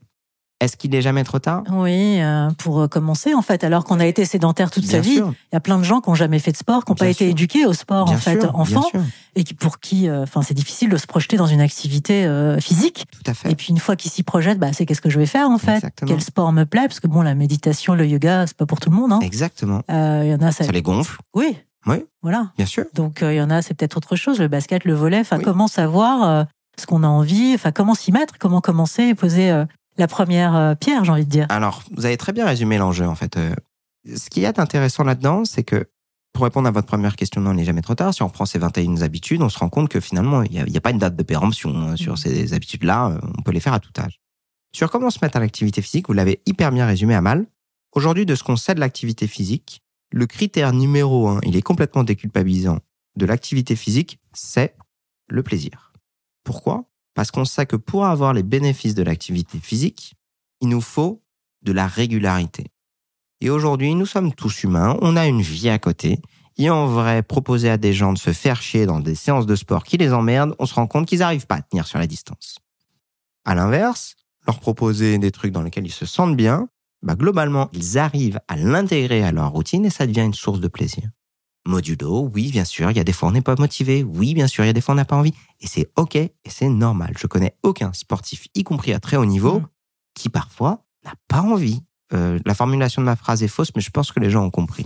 Speaker 2: est-ce qu'il n'est jamais trop tard?
Speaker 1: Oui, pour commencer, en fait, alors qu'on a été sédentaire toute sa vie, il y a plein de gens qui n'ont jamais fait de sport, qui n'ont pas été éduqués au sport, enfant, et pour qui c'est difficile de se projeter dans une activité physique.
Speaker 2: Tout à fait.
Speaker 1: Et puis une fois qu'ils s'y projettent, c'est qu'est-ce que je vais faire, en fait?
Speaker 2: Exactement.
Speaker 1: Quel sport me plaît? Parce que la méditation, le yoga, c'est pas pour tout le monde.
Speaker 2: Exactement.
Speaker 1: Y en a,
Speaker 2: ça les gonfle.
Speaker 1: Oui. Voilà.
Speaker 2: Bien sûr.
Speaker 1: Donc il y en a, c'est peut-être autre chose, le basket, le volley. Comment savoir ce qu'on a envie? Comment s'y mettre? Comment commencer et poser la première pierre, j'ai envie de dire.
Speaker 2: Alors, vous avez très bien résumé l'enjeu, en fait. Ce qui est intéressant là-dedans, c'est que, pour répondre à votre première question, non, il n'est jamais trop tard. Si on prend ces 21 habitudes, on se rend compte que finalement, il n'y a pas une date de péremption sur ces habitudes-là. On peut les faire à tout âge. Sur comment se mettre à l'activité physique, vous l'avez hyper bien résumé, Amal. Aujourd'hui, de ce qu'on sait de l'activité physique, le critère numéro 1, il est complètement déculpabilisant de l'activité physique, c'est le plaisir. Pourquoi ? Parce qu'on sait que pour avoir les bénéfices de l'activité physique, il nous faut de la régularité. Et aujourd'hui, nous sommes tous humains, on a une vie à côté, et en vrai, proposer à des gens de se faire chier dans des séances de sport qui les emmerdent, on se rend compte qu'ils n'arrivent pas à tenir sur la distance. À l'inverse, leur proposer des trucs dans lesquels ils se sentent bien, globalement, ils arrivent à l'intégrer à leur routine et ça devient une source de plaisir. Modulo, oui, bien sûr, il y a des fois on n'est pas motivé, oui, bien sûr, il y a des fois on n'a pas envie, et c'est ok, et c'est normal. Je connais aucun sportif, y compris à très haut niveau, qui parfois n'a pas envie. La formulation de ma phrase est fausse, mais je pense que les gens ont compris.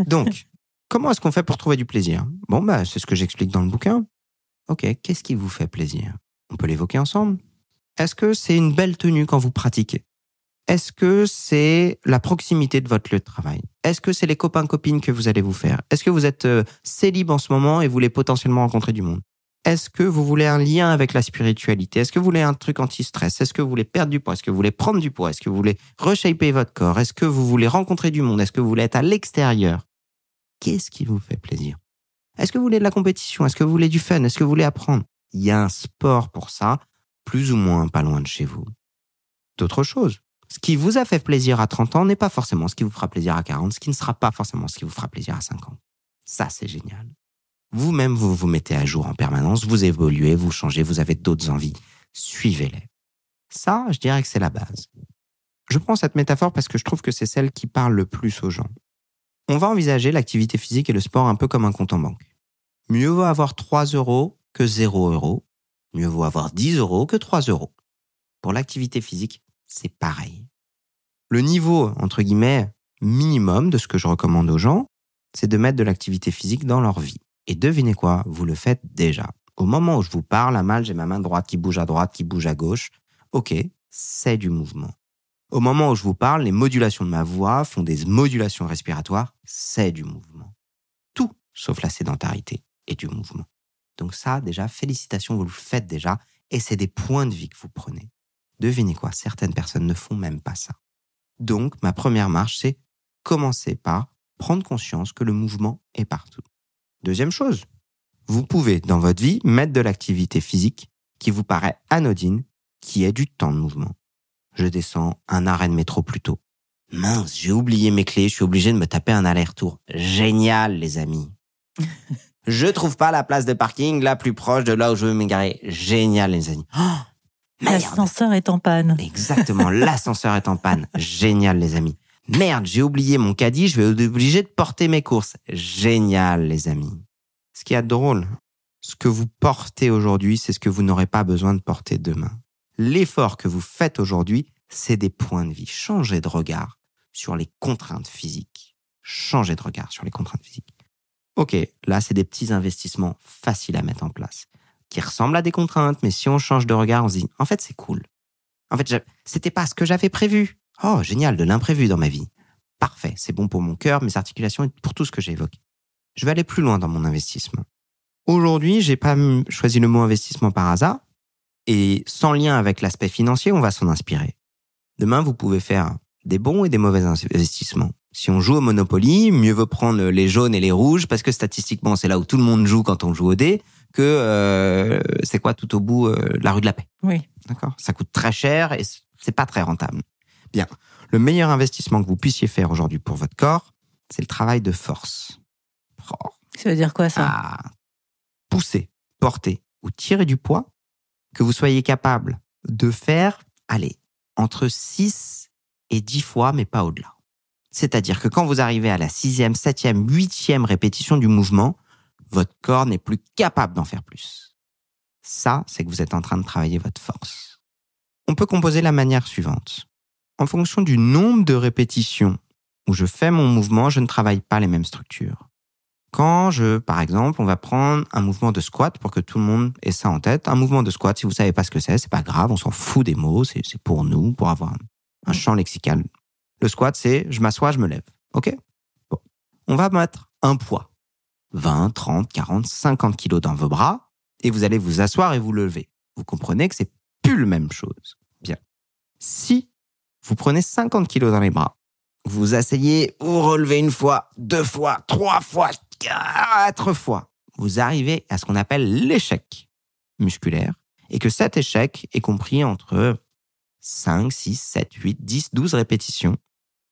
Speaker 2: Donc, comment est-ce qu'on fait pour trouver du plaisir ? C'est ce que j'explique dans le bouquin. Ok, qu'est-ce qui vous fait plaisir ? On peut l'évoquer ensemble. Est-ce que c'est une belle tenue quand vous pratiquez ? Est-ce que c'est la proximité de votre lieu de travail ? Est-ce que c'est les copains-copines que vous allez vous faire ? Est-ce que vous êtes célib en ce moment et vous voulez potentiellement rencontrer du monde ? Est-ce que vous voulez un lien avec la spiritualité ? Est-ce que vous voulez un truc anti-stress ? Est-ce que vous voulez perdre du poids ? Est-ce que vous voulez prendre du poids ? Est-ce que vous voulez reshaper votre corps ? Est-ce que vous voulez rencontrer du monde ? Est-ce que vous voulez être à l'extérieur ? Qu'est-ce qui vous fait plaisir ? Est-ce que vous voulez de la compétition ? Est-ce que vous voulez du fun ? Est-ce que vous voulez apprendre ? Il y a un sport pour ça, plus ou moins pas loin de chez vous. D'autres choses. Ce qui vous a fait plaisir à 30 ans n'est pas forcément ce qui vous fera plaisir à 40, ce qui ne sera pas forcément ce qui vous fera plaisir à 50. Ça, c'est génial. Vous-même, vous vous mettez à jour en permanence, vous évoluez, vous changez, vous avez d'autres envies. Suivez-les. Ça, je dirais que c'est la base. Je prends cette métaphore parce que je trouve que c'est celle qui parle le plus aux gens. On va envisager l'activité physique et le sport un peu comme un compte en banque. Mieux vaut avoir 3 € que 0 €. Mieux vaut avoir 10 € que 3 €. Pour l'activité physique, c'est pareil. Le niveau, entre guillemets, minimum de ce que je recommande aux gens, c'est de mettre de l'activité physique dans leur vie. Et devinez quoi, vous le faites déjà. Au moment où je vous parle, à mal, j'ai ma main droite qui bouge à droite, qui bouge à gauche. Ok, c'est du mouvement. Au moment où je vous parle, les modulations de ma voix font des modulations respiratoires, c'est du mouvement. Tout, sauf la sédentarité, est du mouvement. Donc ça, déjà, félicitations, vous le faites déjà, et c'est des points de vie que vous prenez. Devinez quoi, certaines personnes ne font même pas ça. Donc, ma première marche, c'est commencer par prendre conscience que le mouvement est partout. Deuxième chose, vous pouvez, dans votre vie, mettre de l'activité physique qui vous paraît anodine, qui est du temps de mouvement. Je descends un arrêt de métro plus tôt. Mince, j'ai oublié mes clés, je suis obligé de me taper un aller-retour. Génial, les amis. Je trouve pas la place de parking la plus proche de là où je veux m'égarer. Génial, les amis. Oh,
Speaker 1: l'ascenseur est en panne.
Speaker 2: Exactement, l'ascenseur est en panne. Génial, les amis. Merde, j'ai oublié mon caddie, je vais être obligé de porter mes courses. Génial, les amis. Ce qui est drôle, ce que vous portez aujourd'hui, c'est ce que vous n'aurez pas besoin de porter demain. L'effort que vous faites aujourd'hui, c'est des points de vie. Changez de regard sur les contraintes physiques. Changez de regard sur les contraintes physiques. Ok, là, c'est des petits investissements faciles à mettre en place, qui ressemblent à des contraintes, mais si on change de regard, on se dit, en fait, c'est cool. En fait, c'était pas ce que j'avais prévu. Oh, génial, de l'imprévu dans ma vie. Parfait, c'est bon pour mon cœur, mes articulations et pour tout ce que j'évoque. Je vais aller plus loin dans mon investissement. Aujourd'hui, j'ai pas choisi le mot investissement par hasard, et sans lien avec l'aspect financier, on va s'en inspirer. Demain, vous pouvez faire des bons et des mauvais investissements. Si on joue au Monopoly, mieux vaut prendre les jaunes et les rouges, parce que statistiquement, c'est là où tout le monde joue quand on joue au dé, que c'est quoi tout au bout la rue de la Paix.
Speaker 1: Oui.
Speaker 2: D'accord ? Ça coûte très cher et c'est pas très rentable. Bien. Le meilleur investissement que vous puissiez faire aujourd'hui pour votre corps, c'est le travail de force. Oh.
Speaker 1: Ça veut dire quoi, ça ?
Speaker 2: Pousser, porter ou tirer du poids que vous soyez capable de faire, entre 6 et 10 fois, mais pas au-delà. C'est-à-dire que quand vous arrivez à la 6e, 7e, 8e répétition du mouvement, votre corps n'est plus capable d'en faire plus. Ça, c'est que vous êtes en train de travailler votre force. On peut composer la manière suivante. En fonction du nombre de répétitions où je fais mon mouvement, je ne travaille pas les mêmes structures. Par exemple, on va prendre un mouvement de squat pour que tout le monde ait ça en tête. Un mouvement de squat, si vous savez pas ce que c'est pas grave, on s'en fout des mots, c'est pour nous, pour avoir un champ lexical. Le squat, c'est je m'assois, je me lève. Ok ? Bon. On va mettre un poids. 20, 30, 40, 50 kilos dans vos bras et vous allez vous asseoir et vous lever. Vous comprenez que c'est plus la même chose. Bien. Si vous prenez 50 kilos dans les bras, vous vous asseyez, vous relevez 1 fois, 2 fois, 3 fois, 4 fois. Vous arrivez à ce qu'on appelle l'échec musculaire et que cet échec est compris entre 5, 6, 7, 8, 10, 12 répétitions.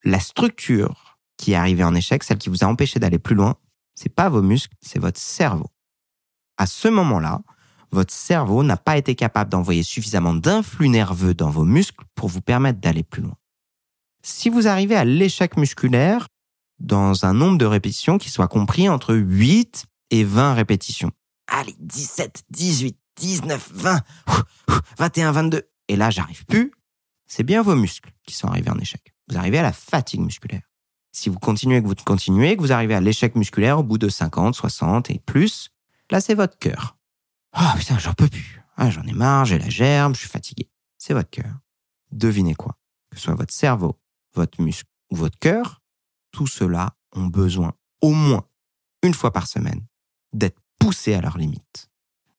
Speaker 2: La structure qui est arrivée en échec, celle qui vous a empêché d'aller plus loin, c'est pas vos muscles, c'est votre cerveau. À ce moment-là, votre cerveau n'a pas été capable d'envoyer suffisamment d'influx nerveux dans vos muscles pour vous permettre d'aller plus loin. Si vous arrivez à l'échec musculaire dans un nombre de répétitions qui soit compris entre 8 et 20 répétitions. Allez, 17, 18, 19, 20, 21, 22. Et là, j'arrive plus. C'est bien vos muscles qui sont arrivés en échec. Vous arrivez à la fatigue musculaire. Si vous continuez, que vous arrivez à l'échec musculaire au bout de 50, 60 et plus, là, c'est votre cœur. Ah putain, j'en peux plus. Ah, j'en ai marre, j'ai la gerbe, je suis fatigué. C'est votre cœur. Devinez quoi? Que ce soit votre cerveau, votre muscle ou votre cœur, tout cela ont besoin, au moins une fois par semaine, d'être poussés à leurs limites.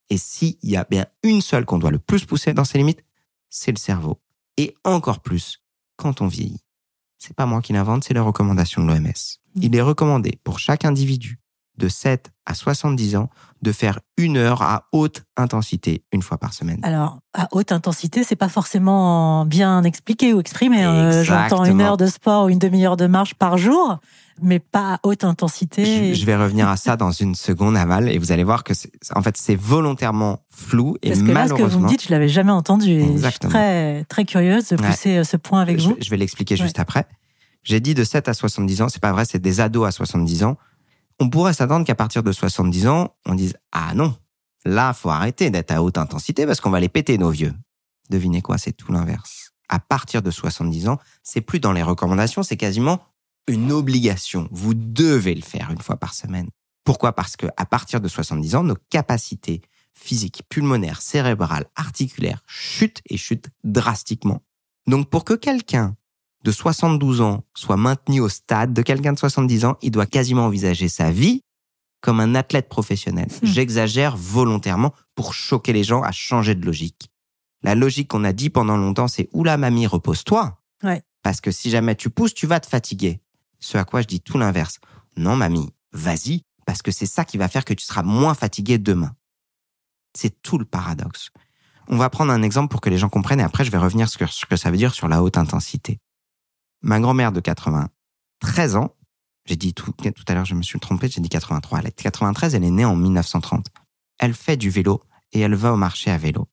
Speaker 2: Et s'il y a bien une seule qu'on doit le plus pousser dans ses limites, c'est le cerveau. Et encore plus quand on vieillit. C'est pas moi qui l'invente, c'est les recommandations de l'OMS. Il est recommandé pour chaque individu de 7 à 70 ans de faire 1 heure à haute intensité une fois par semaine.
Speaker 1: Alors, à haute intensité, c'est pas forcément bien expliqué ou exprimé. J'entends 1 heure de sport ou une demi-heure de marche par jour, mais pas à haute intensité.
Speaker 2: Je vais revenir à ça dans une seconde, Amal, et vous allez voir que c'est volontairement flou et malheureusement...
Speaker 1: Parce que là, ce que vous me dites, je l'avais jamais entendu. Et je suis très, très curieuse de pousser ce point avec vous.
Speaker 2: Je vais l'expliquer juste après. J'ai dit de 7 à 70 ans, c'est pas vrai, c'est des ados à 70 ans. On pourrait s'attendre qu'à partir de 70 ans, on dise « Ah non, là, faut arrêter d'être à haute intensité parce qu'on va les péter, nos vieux. » Devinez quoi, c'est tout l'inverse. À partir de 70 ans, c'est plus dans les recommandations, c'est quasiment une obligation. Vous devez le faire 1 fois par semaine. Pourquoi? Parce que à partir de 70 ans, nos capacités physiques, pulmonaires, cérébrales, articulaires chutent drastiquement. Donc pour que quelqu'un de 72 ans soit maintenu au stade de quelqu'un de 70 ans, il doit quasiment envisager sa vie comme un athlète professionnel. J'exagère volontairement pour choquer les gens à changer de logique. La logique qu'on a dit pendant longtemps, c'est « Oula mamie, repose-toi ». Parce que si jamais tu pousses, tu vas te fatiguer. Ce à quoi je dis tout l'inverse. Non mamie, vas-y, parce que c'est ça qui va faire que tu seras moins fatigué demain. C'est tout le paradoxe. On va prendre un exemple pour que les gens comprennent et après je vais revenir sur ce que ça veut dire sur la haute intensité. Ma grand-mère de 93 ans, j'ai dit tout à l'heure, je me suis trompé, j'ai dit 83. Elle est 93, elle est née en 1930. Elle fait du vélo et elle va au marché à vélo.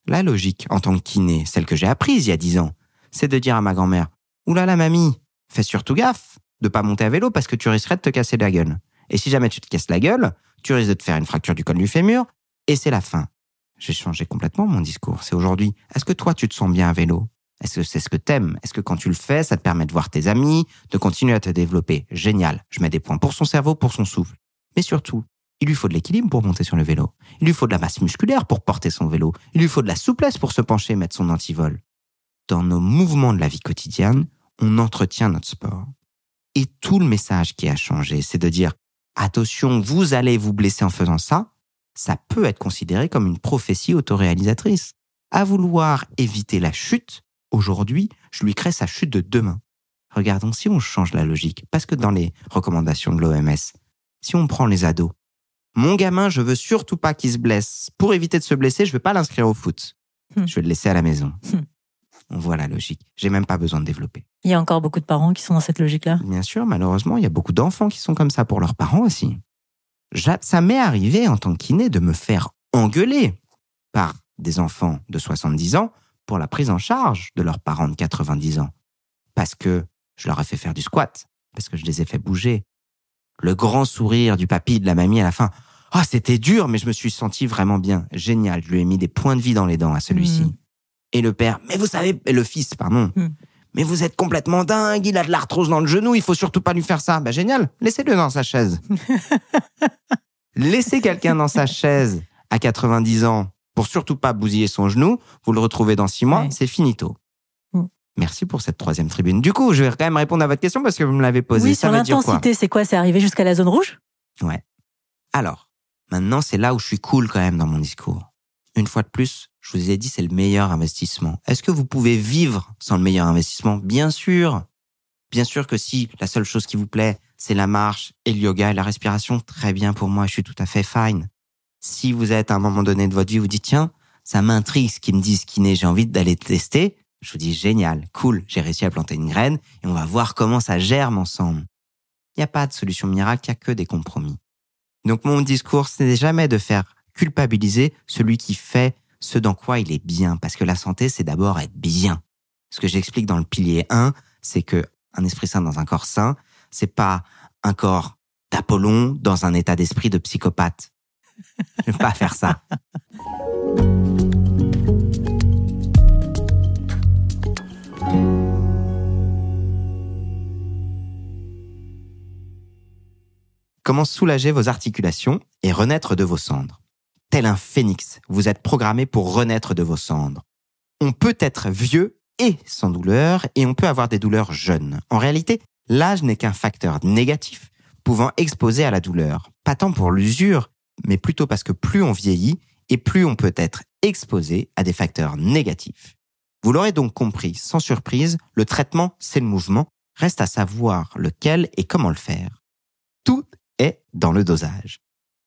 Speaker 2: La logique, en tant que kiné, celle que j'ai apprise il y a 10 ans, c'est de dire à ma grand-mère « Oulala mamie, fais surtout gaffe de pas monter à vélo parce que tu risquerais de te casser la gueule. Et si jamais tu te casses la gueule, tu risques de te faire une fracture du col du fémur et c'est la fin. » J'ai changé complètement mon discours. C'est aujourd'hui, est-ce que toi tu te sens bien à vélo? Est-ce que c'est ce que t'aimes? Est-ce que quand tu le fais, ça te permet de voir tes amis, de continuer à te développer? Génial. Je mets des points pour son cerveau, pour son souffle. Mais surtout, il lui faut de l'équilibre pour monter sur le vélo. Il lui faut de la masse musculaire pour porter son vélo. Il lui faut de la souplesse pour se pencher et mettre son antivol. Dans nos mouvements de la vie quotidienne, on entretient notre sport. Et tout le message qui a changé, c'est de dire « Attention, vous allez vous blesser en faisant ça », ça peut être considéré comme une prophétie autoréalisatrice. À vouloir éviter la chute, aujourd'hui, je lui crée sa chute de demain. Regardons si on change la logique. Parce que dans les recommandations de l'OMS, si on prend les ados, mon gamin, je veux surtout pas qu'il se blesse. Pour éviter de se blesser, je veux pas l'inscrire au foot. Je vais le laisser à la maison. On voit la logique. J'ai même pas besoin de développer.
Speaker 1: Il y a encore beaucoup de parents qui sont dans cette logique-là.
Speaker 2: Bien sûr, malheureusement, il y a beaucoup d'enfants qui sont comme ça pour leurs parents aussi. Ça m'est arrivé en tant que kiné de me faire engueuler par des enfants de 70 ans pour la prise en charge de leurs parents de 90 ans. Parce que je leur ai fait faire du squat, parce que je les ai fait bouger. Le grand sourire du papy et de la mamie à la fin. Ah, c'était dur, mais je me suis senti vraiment bien. Génial, je lui ai mis des points de vie dans les dents à celui-ci. Et le père, mais vous savez, le fils, pardon. Mais vous êtes complètement dingue, il a de l'arthrose dans le genou, il faut surtout pas lui faire ça. Bah génial, laissez-le dans sa chaise. Laissez quelqu'un dans sa chaise à 90 ans pour surtout pas bousiller son genou, vous le retrouvez dans 6 mois, c'est finito. Merci pour cette 3e tribune. Du coup, je vais quand même répondre à votre question parce que vous me l'avez posée.
Speaker 1: Oui, sur l'intensité, c'est quoi? C'est arrivé jusqu'à la zone rouge?
Speaker 2: Ouais. Alors, maintenant, c'est là où je suis cool quand même dans mon discours. Une fois de plus, je vous ai dit, c'est le meilleur investissement. Est-ce que vous pouvez vivre sans le meilleur investissement? Bien sûr. Bien sûr que si la seule chose qui vous plaît, c'est la marche et le yoga et la respiration, très bien pour moi, je suis tout à fait fine. Si vous êtes à un moment donné de votre vie, vous dites, tiens, ça m'intrigue ce qu'ils me disent kiné, j'ai envie d'aller tester. Je vous dis, génial, cool, j'ai réussi à planter une graine et on va voir comment ça germe ensemble. Il n'y a pas de solution miracle, il n'y a que des compromis. Donc mon discours, ce n'est jamais de faire culpabiliser celui qui fait ce dans quoi il est bien. Parce que la santé, c'est d'abord être bien. Ce que j'explique dans le pilier 1, c'est que un esprit sain dans un corps sain, c'est pas un corps d'Apollon dans un état d'esprit de psychopathe. Je vais pas faire ça. Comment soulager vos articulations et renaître de vos cendres? Tel un phénix, vous êtes programmé pour renaître de vos cendres. On peut être vieux et sans douleur, et on peut avoir des douleurs jeunes. En réalité, l'âge n'est qu'un facteur négatif pouvant exposer à la douleur. Pas tant pour l'usure, mais plutôt parce que plus on vieillit et plus on peut être exposé à des facteurs négatifs. Vous l'aurez donc compris, sans surprise, le traitement, c'est le mouvement. Reste à savoir lequel et comment le faire. Tout est dans le dosage.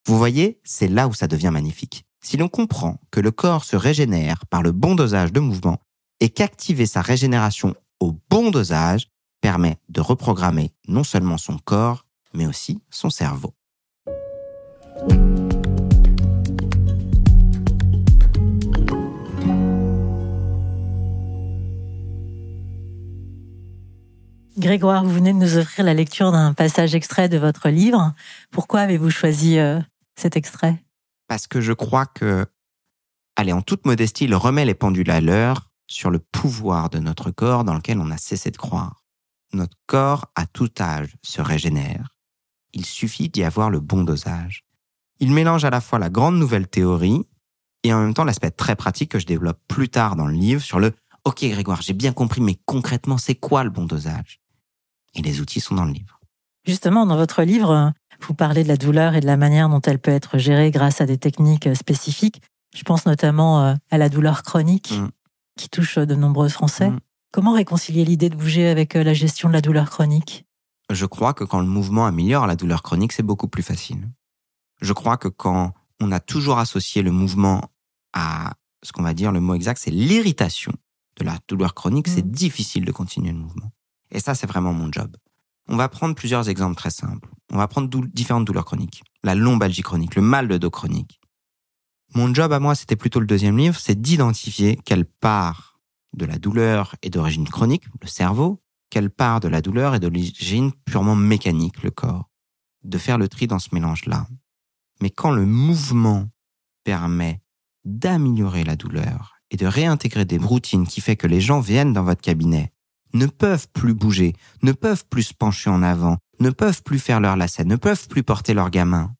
Speaker 2: Vous voyez, c'est là où ça devient magnifique. Si l'on comprend que le corps se régénère par le bon dosage de mouvement et qu'activer sa régénération au bon dosage permet de reprogrammer non seulement son corps, mais aussi son cerveau.
Speaker 1: Grégoire, vous venez de nous offrir la lecture d'un passage extrait de votre livre. Pourquoi avez-vous choisi cet extrait?
Speaker 2: Parce que je crois que, en toute modestie, il remet les pendules à l'heure sur le pouvoir de notre corps dans lequel on a cessé de croire. Notre corps, à tout âge, se régénère. Il suffit d'y avoir le bon dosage. Il mélange à la fois la grande nouvelle théorie et en même temps l'aspect très pratique que je développe plus tard dans le livre sur le « Ok Grégoire, j'ai bien compris, mais concrètement, c'est quoi le bon dosage ?» Et les outils sont dans le livre.
Speaker 1: Justement, dans votre livre, vous parlez de la douleur et de la manière dont elle peut être gérée grâce à des techniques spécifiques. Je pense notamment à la douleur chronique qui touche de nombreux Français. Comment réconcilier l'idée de bouger avec la gestion de la douleur chronique?
Speaker 2: Je crois que quand le mouvement améliore la douleur chronique, c'est beaucoup plus facile. Je crois que quand on a toujours associé le mouvement à ce qu'on va dire, le mot exact, c'est l'irritation de la douleur chronique, c'est difficile de continuer le mouvement. Et ça, c'est vraiment mon job. On va prendre plusieurs exemples très simples. On va prendre différentes douleurs chroniques. La lombalgie chronique, le mal de dos chronique. Mon job à moi, c'était plutôt le deuxième livre, c'est d'identifier quelle part de la douleur est d'origine chronique, le cerveau, quelle part de la douleur est d'origine purement mécanique, le corps. De faire le tri dans ce mélange-là. Mais quand le mouvement permet d'améliorer la douleur et de réintégrer des routines qui fait que les gens viennent dans votre cabinet, ne peuvent plus bouger, ne peuvent plus se pencher en avant, ne peuvent plus faire leur lacet, ne peuvent plus porter leur gamin,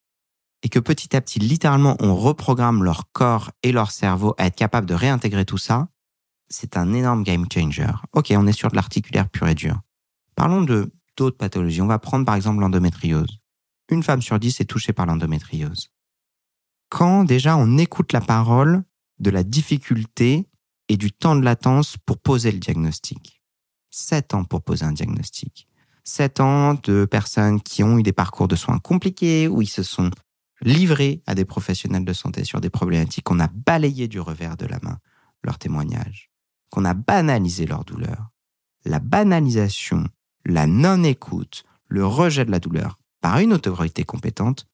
Speaker 2: et que petit à petit, littéralement, on reprogramme leur corps et leur cerveau à être capable de réintégrer tout ça, c'est un énorme game changer. Ok, on est sur de l'articulaire pur et dur. Parlons d'autres pathologies. On va prendre par exemple l'endométriose. Une femme sur 10 est touchée par l'endométriose. Quand déjà on écoute la parole de la difficulté et du temps de latence pour poser le diagnostic. 7 ans pour poser un diagnostic. 7 ans de personnes qui ont eu des parcours de soins compliqués, où ils se sont livrés à des professionnels de santé sur des problématiques, qu'on a balayé du revers de la main leurs témoignages, qu'on a banalisé leur douleur. La banalisation, la non-écoute, le rejet de la douleur par une autorité compétente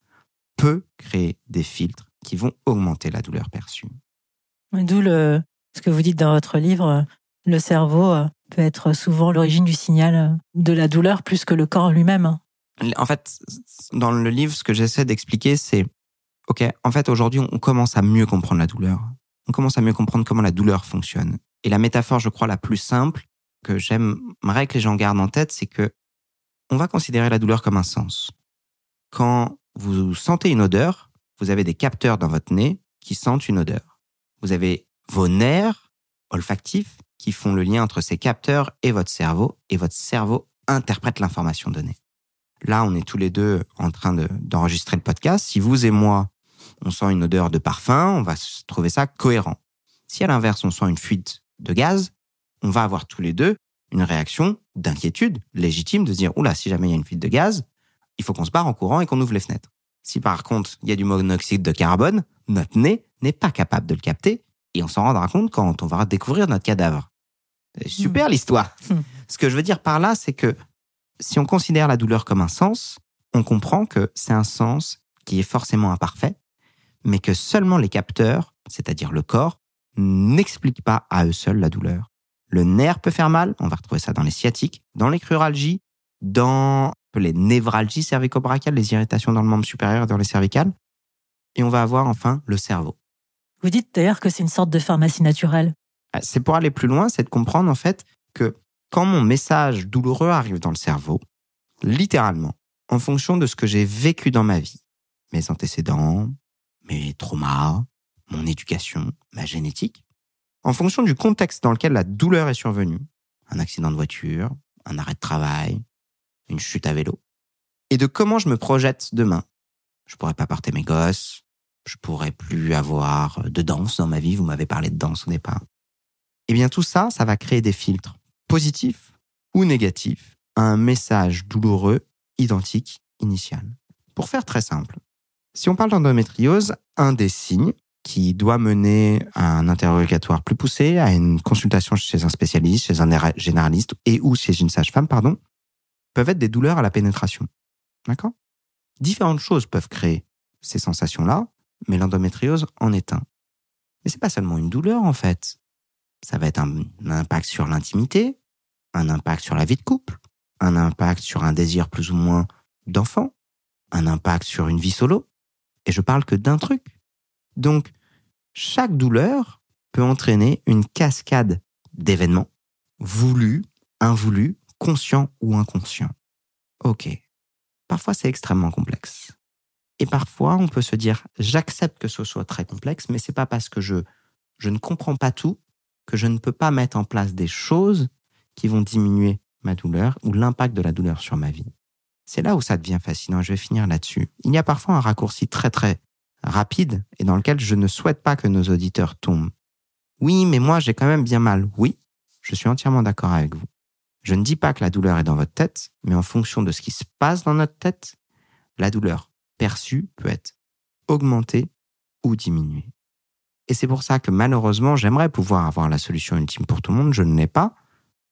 Speaker 2: peut créer des filtres qui vont augmenter la douleur perçue.
Speaker 1: D'où ce que vous dites dans votre livre, le cerveau peut être souvent l'origine du signal de la douleur plus que le corps lui-même.
Speaker 2: En fait, dans le livre, ce que j'essaie d'expliquer, c'est ok, en fait, aujourd'hui, on commence à mieux comprendre la douleur. On commence à mieux comprendre comment la douleur fonctionne. Et la métaphore, je crois, la plus simple que j'aimerais que les gens gardent en tête, c'est que on va considérer la douleur comme un sens. Quand vous sentez une odeur, vous avez des capteurs dans votre nez qui sentent une odeur. Vous avez vos nerfs olfactifs qui font le lien entre ces capteurs et votre cerveau interprète l'information donnée. Là, on est tous les deux en train d'enregistrer le podcast. Si vous et moi, on sent une odeur de parfum, on va trouver ça cohérent. Si à l'inverse, on sent une fuite de gaz, on va avoir tous les deux une réaction d'inquiétude légitime de se dire « Oula, si jamais il y a une fuite de gaz, il faut qu'on se barre en courant et qu'on ouvre les fenêtres. » Si par contre, il y a du monoxyde de carbone, notre nez n'est pas capable de le capter et on s'en rendra compte quand on va découvrir notre cadavre. C'est super l'histoire. Ce que je veux dire par là, c'est que si on considère la douleur comme un sens, on comprend que c'est un sens qui est forcément imparfait, mais que seulement les capteurs, c'est-à-dire le corps, n'expliquent pas à eux seuls la douleur. Le nerf peut faire mal, on va retrouver ça dans les sciatiques, dans les cruralgies, dans les névralgies cervico-brachiales, les irritations dans le membre supérieur et dans les cervicales. Et on va avoir enfin le cerveau.
Speaker 1: Vous dites d'ailleurs que c'est une sorte de pharmacie naturelle.
Speaker 2: C'est pour aller plus loin, c'est de comprendre en fait que quand mon message douloureux arrive dans le cerveau, littéralement, en fonction de ce que j'ai vécu dans ma vie, mes antécédents, mes traumas, mon éducation, ma génétique, en fonction du contexte dans lequel la douleur est survenue, un accident de voiture, un arrêt de travail, une chute à vélo, et de comment je me projette demain. Je pourrais pas porter mes gosses, je pourrais plus avoir de danse dans ma vie, vous m'avez parlé de danse au départ. Eh bien tout ça, ça va créer des filtres positifs ou négatifs à un message douloureux identique initial. Pour faire très simple, si on parle d'endométriose, un des signes qui doit mener à un interrogatoire plus poussé, à une consultation chez un spécialiste, chez un généraliste et ou chez une sage-femme, peuvent être des douleurs à la pénétration. D'accord ? Différentes choses peuvent créer ces sensations-là, mais l'endométriose en est un. Mais c'est pas seulement une douleur, en fait. Ça va être un impact sur l'intimité, un impact sur la vie de couple, un impact sur un désir plus ou moins d'enfant, un impact sur une vie solo. Et je parle que d'un truc. Donc, chaque douleur peut entraîner une cascade d'événements, voulus, invoulus, conscients ou inconscients. Ok. Parfois, c'est extrêmement complexe. Et parfois, on peut se dire, j'accepte que ce soit très complexe, mais c'est pas parce que je ne comprends pas tout que je ne peux pas mettre en place des choses qui vont diminuer ma douleur ou l'impact de la douleur sur ma vie. C'est là où ça devient fascinant, je vais finir là-dessus. Il y a parfois un raccourci très très rapide et dans lequel je ne souhaite pas que nos auditeurs tombent. Oui, mais moi j'ai quand même bien mal. Oui, je suis entièrement d'accord avec vous. Je ne dis pas que la douleur est dans votre tête, mais en fonction de ce qui se passe dans notre tête, la douleur perçue peut être augmentée ou diminuée. Et c'est pour ça que malheureusement, j'aimerais pouvoir avoir la solution ultime pour tout le monde. Je ne l'ai pas.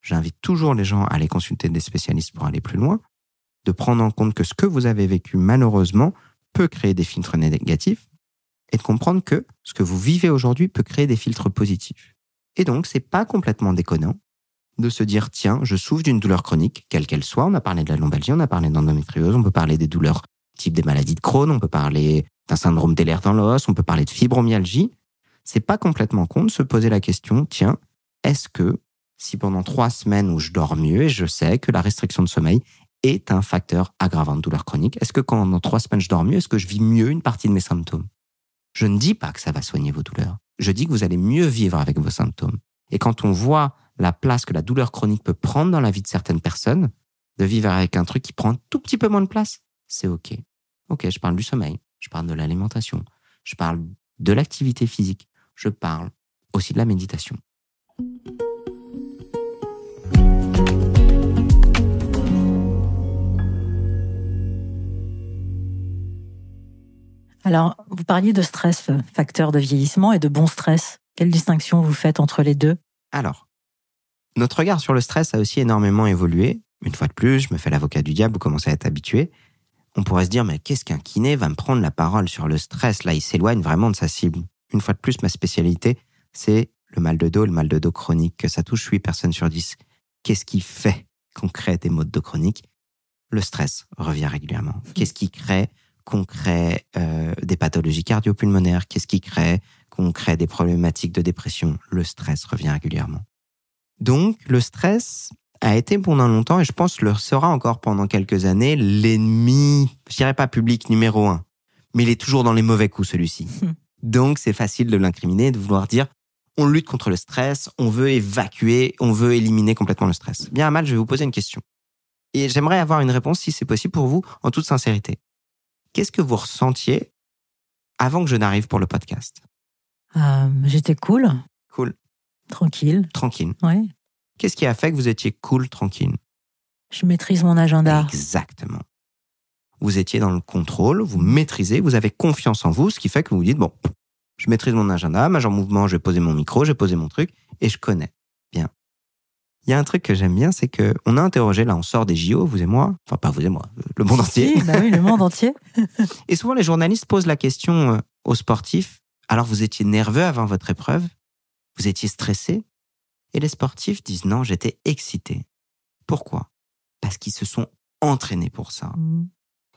Speaker 2: J'invite toujours les gens à aller consulter des spécialistes pour aller plus loin, de prendre en compte que ce que vous avez vécu malheureusement peut créer des filtres négatifs et de comprendre que ce que vous vivez aujourd'hui peut créer des filtres positifs. Et donc, c'est pas complètement déconnant de se dire, tiens, je souffre d'une douleur chronique, quelle qu'elle soit. On a parlé de la lombalgie, on a parlé d'endométriose, on peut parler des douleurs type des maladies de Crohn, on peut parler d'un syndrome d'Ehlers dans l'os, on peut parler de fibromyalgie. C'est pas complètement con de se poser la question, tiens, est-ce que si pendant 3 semaines où je dors mieux et je sais que la restriction de sommeil est un facteur aggravant de douleur chronique, est-ce que quand dans 3 semaines je dors mieux, est-ce que je vis mieux une partie de mes symptômes ? Je ne dis pas que ça va soigner vos douleurs. Je dis que vous allez mieux vivre avec vos symptômes. Et quand on voit la place que la douleur chronique peut prendre dans la vie de certaines personnes, de vivre avec un truc qui prend un tout petit peu moins de place, c'est OK. OK, je parle du sommeil, je parle de l'alimentation, je parle de l'activité physique, je parle aussi de la méditation.
Speaker 1: Alors, vous parliez de stress, facteur de vieillissement, et de bon stress. Quelle distinction vous faites entre les deux ?
Speaker 2: Alors, notre regard sur le stress a aussi énormément évolué. Une fois de plus, je me fais l'avocat du diable, vous commencez à être habitué. On pourrait se dire, mais qu'est-ce qu'un kiné va me prendre la parole sur le stress ? Là, il s'éloigne vraiment de sa cible. Une fois de plus, ma spécialité, c'est le mal de dos chronique, que ça touche 8 personnes sur 10. Qu'est-ce qui fait qu'on crée des maux de dos chroniques ? Le stress revient régulièrement. Qu'est-ce qui crée qu'on crée des pathologies cardio-pulmonaires ? Qu'est-ce qui crée qu'on crée des problématiques de dépression ? Le stress revient régulièrement. Donc, le stress a été pendant longtemps, et je pense le sera encore pendant quelques années, l'ennemi, je dirais pas public numéro 1, mais il est toujours dans les mauvais coups, celui-ci. Donc, c'est facile de l'incriminer, de vouloir dire, on lutte contre le stress, on veut évacuer, on veut éliminer complètement le stress. Bien, Amal, je vais vous poser une question. Et j'aimerais avoir une réponse, si c'est possible pour vous, en toute sincérité. Qu'est-ce que vous ressentiez avant que je n'arrive pour le podcast ?
Speaker 1: J'étais cool.
Speaker 2: Cool.
Speaker 1: Tranquille.
Speaker 2: Tranquille.
Speaker 1: Ouais.
Speaker 2: Qu'est-ce qui a fait que vous étiez cool, tranquille ?
Speaker 1: Je maîtrise mon agenda.
Speaker 2: Exactement. Vous étiez dans le contrôle, vous maîtrisez, vous avez confiance en vous, ce qui fait que vous vous dites, bon, je maîtrise mon agenda, ma jambe en mouvement, je vais poser mon micro, je vais poser mon truc, et je connais. Bien. Il y a un truc que j'aime bien, c'est que on a interrogé, là, on sort des JO, vous et moi, enfin pas vous et moi, le monde entier.
Speaker 1: Oui, bah oui, le monde entier.
Speaker 2: Et souvent, les journalistes posent la question, aux sportifs, alors vous étiez nerveux avant votre épreuve, vous étiez stressé, et les sportifs disent non, j'étais excité. Pourquoi ? Parce qu'ils se sont entraînés pour ça.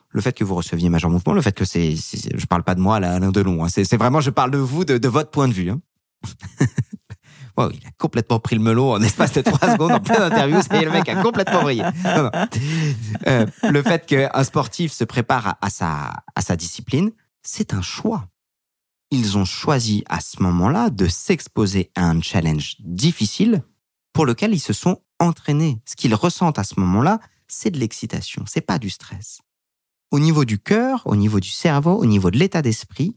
Speaker 2: Le fait que vous receviez Major Mouvement, le fait que je parle pas de moi, Alain Delon, hein, c'est vraiment, je parle de vous, de votre point de vue. Hein. Wow, il a complètement pris le melon en espace de 3 secondes en pleine interview. Ça y est, le mec a complètement brillé. Non. Le fait qu'un sportif se prépare à sa discipline, c'est un choix. Ils ont choisi à ce moment-là de s'exposer à un challenge difficile pour lequel ils se sont entraînés. Ce qu'ils ressentent à ce moment-là, c'est de l'excitation, c'est pas du stress. Au niveau du cœur, au niveau du cerveau, au niveau de l'état d'esprit,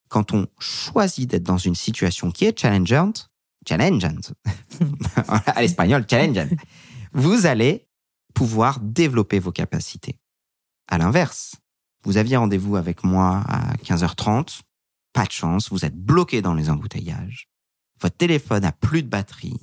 Speaker 2: quand on choisit d'être dans une situation qui est challengeante, à l'espagnol, challengeant, vous allez pouvoir développer vos capacités. À l'inverse, vous aviez rendez-vous avec moi à 15h30, pas de chance, vous êtes bloqué dans les embouteillages, votre téléphone a plus de batterie,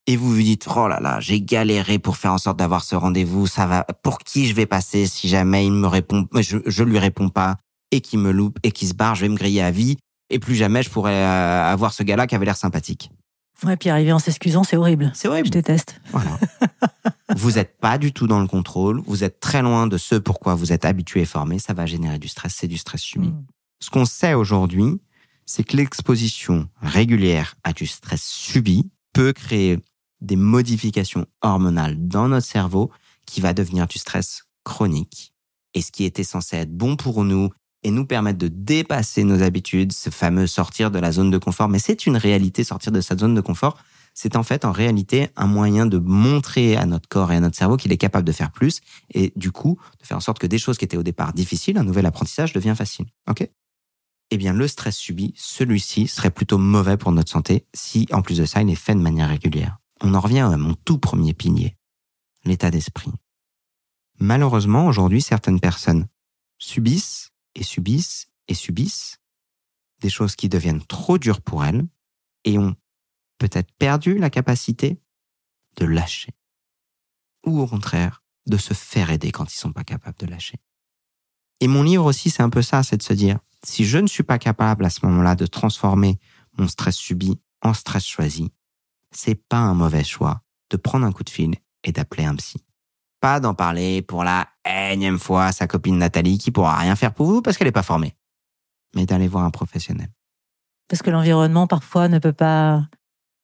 Speaker 2: et vous vous dites, oh là là, j'ai galéré pour faire en sorte d'avoir ce rendez-vous, ça va, pour qui je vais passer si jamais il me répond, je lui réponds pas, et qu'il me loupe, et qu'il se barre, je vais me griller à vie, et plus jamais je pourrais avoir ce gars-là qui avait l'air sympathique.
Speaker 1: Ouais, puis arriver en s'excusant, c'est horrible.
Speaker 2: C'est horrible.
Speaker 1: Je déteste.
Speaker 2: Voilà. Vous n'êtes pas du tout dans le contrôle, vous êtes très loin de ce pourquoi vous êtes habitué et formé, ça va générer du stress, c'est du stress subi. Ce qu'on sait aujourd'hui, c'est que l'exposition régulière à du stress subi peut créer des modifications hormonales dans notre cerveau qui va devenir du stress chronique. Et ce qui était censé être bon pour nous et nous permettre de dépasser nos habitudes, ce fameux sortir de la zone de confort, mais c'est une réalité, sortir de sa zone de confort, c'est en fait en réalité un moyen de montrer à notre corps et à notre cerveau qu'il est capable de faire plus et du coup de faire en sorte que des choses qui étaient au départ difficiles, un nouvel apprentissage devient facile. Ok ? Eh bien le stress subi, celui-ci serait plutôt mauvais pour notre santé si en plus de ça il est fait de manière régulière. On en revient à mon tout premier pilier, l'état d'esprit. Malheureusement aujourd'hui certaines personnes subissent des choses qui deviennent trop dures pour elles et ont peut-être perdu la capacité de lâcher. Ou au contraire, de se faire aider quand ils sont pas capables de lâcher. Et mon livre aussi, c'est un peu ça, c'est de se dire, si je ne suis pas capable à ce moment-là de transformer mon stress subi en stress choisi, c'est pas un mauvais choix de prendre un coup de fil et d'appeler un psy. Pas d'en parler pour la énième fois à sa copine Nathalie qui pourra rien faire pour vous parce qu'elle est pas formée. Mais d'aller voir un professionnel.
Speaker 1: Parce que l'environnement, parfois, ne peut pas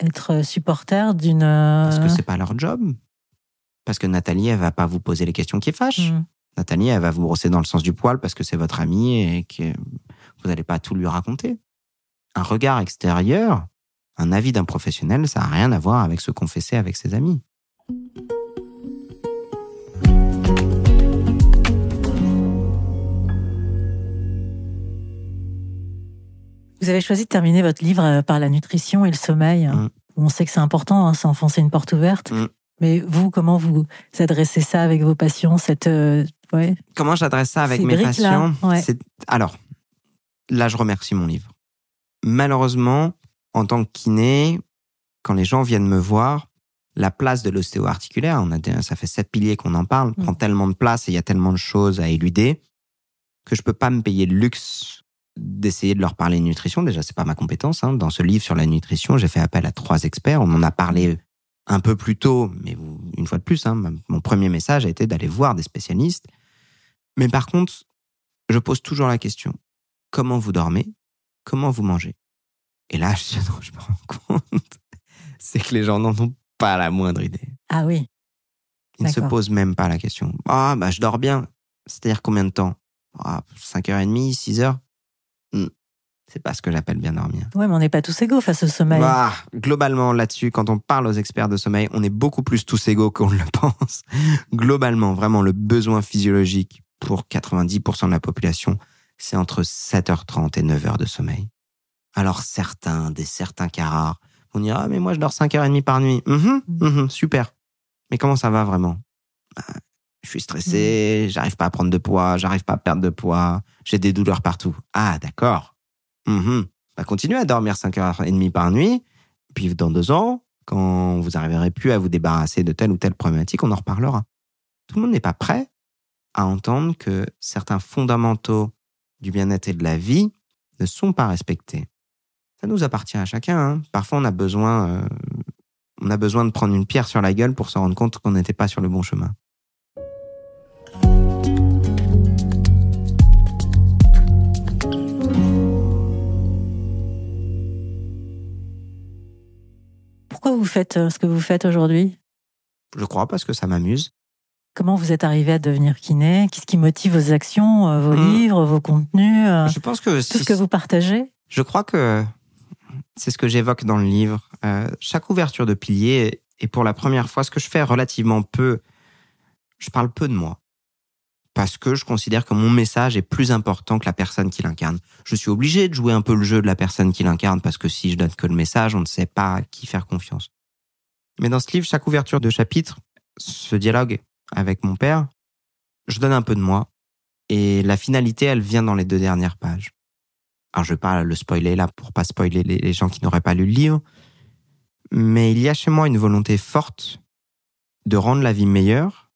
Speaker 1: être supporter d'une...
Speaker 2: Parce que c'est pas leur job. Parce que Nathalie, elle va pas vous poser les questions qui fâchent. Nathalie, elle va vous brosser dans le sens du poil parce que c'est votre amie et que vous n'allez pas tout lui raconter. Un regard extérieur, un avis d'un professionnel, ça n'a rien à voir avec se confesser avec ses amis.
Speaker 1: Vous avez choisi de terminer votre livre par la nutrition et le sommeil. On sait que c'est important, hein, c'est enfoncer une porte ouverte. Mais vous, comment vous adressez ça avec vos patients,
Speaker 2: Comment j'adresse ça avec mes patients ? Alors, là, je remercie mon livre. Malheureusement, en tant que kiné, quand les gens viennent me voir, la place de l'ostéo-articulaire, ça fait 7 piliers qu'on en parle, prend tellement de place et il y a tellement de choses à éluder que je peux pas me payer le luxe d'essayer de leur parler de nutrition. Déjà, c'est pas ma compétence. Hein. Dans ce livre sur la nutrition, j'ai fait appel à 3 experts. On en a parlé un peu plus tôt, mais une fois de plus, hein, mon premier message a été d'aller voir des spécialistes. Mais par contre, je pose toujours la question, comment vous dormez ? Comment vous mangez ? Et là, ce dont je me rends compte, c'est que les gens n'en ont pas la moindre idée.
Speaker 1: Ah oui.
Speaker 2: Ils ne se posent même pas la question. Je dors bien. C'est-à-dire combien de temps ? 5h30, 6h ? C'est pas ce que j'appelle bien dormir.
Speaker 1: Ouais, mais on n'est pas tous égaux face au sommeil.
Speaker 2: Globalement, là-dessus, quand on parle aux experts de sommeil, on est beaucoup plus tous égaux qu'on le pense. Globalement, vraiment, le besoin physiologique pour 90% de la population, c'est entre 7h30 et 9h de sommeil. Alors certains cas rares, vont dire « Ah, mais moi, je dors 5h30 par nuit. » Super. Mais comment ça va vraiment ? Je suis stressé, j'arrive pas à prendre de poids, j'arrive pas à perdre de poids, j'ai des douleurs partout. Ah, d'accord. Continuez à dormir 5h30 par nuit, puis dans 2 ans, quand vous n'arriverez plus à vous débarrasser de telle ou telle problématique, on en reparlera. Tout le monde n'est pas prêt à entendre que certains fondamentaux du bien-être et de la vie ne sont pas respectées. Ça nous appartient à chacun, hein. Parfois, on a besoin de prendre une pierre sur la gueule pour se rendre compte qu'on n'était pas sur le bon chemin.
Speaker 1: Pourquoi vous faites ce que vous faites aujourd'hui ?
Speaker 2: Je crois parce que ça m'amuse.
Speaker 1: Comment vous êtes arrivé à devenir kiné ? Qu'est-ce qui motive vos actions, vos livres, vos contenus,
Speaker 2: Je pense que
Speaker 1: tout ce que vous partagez ?
Speaker 2: Je crois que c'est ce que j'évoque dans le livre. Chaque ouverture de pilier, et pour la première fois, ce que je fais relativement peu, je parle peu de moi. Parce que je considère que mon message est plus important que la personne qui l'incarne. Je suis obligé de jouer un peu le jeu de la personne qui l'incarne, parce que si je donne que le message, on ne sait pas à qui faire confiance. Mais dans ce livre, chaque ouverture de chapitre, ce dialogue avec mon père, je donne un peu de moi. Et la finalité, elle vient dans les 2 dernières pages. Alors, je ne vais pas le spoiler là pour pas spoiler les gens qui n'auraient pas lu le livre. Mais il y a chez moi une volonté forte de rendre la vie meilleure,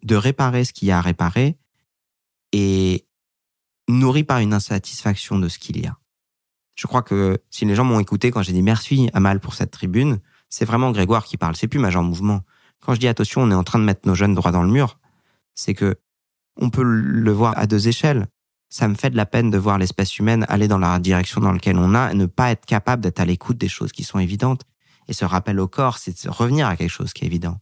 Speaker 2: de réparer ce qu'il y a à réparer et nourri par une insatisfaction de ce qu'il y a. Je crois que si les gens m'ont écouté quand j'ai dit merci Amal pour cette tribune, c'est vraiment Grégoire qui parle, c'est plus Major Mouvement. Quand je dis attention, on est en train de mettre nos jeunes droit dans le mur, c'est que on peut le voir à 2 échelles. Ça me fait de la peine de voir l'espèce humaine aller dans la direction dans laquelle on a et ne pas être capable d'être à l'écoute des choses qui sont évidentes. Et ce rappel au corps, c'est de revenir à quelque chose qui est évident.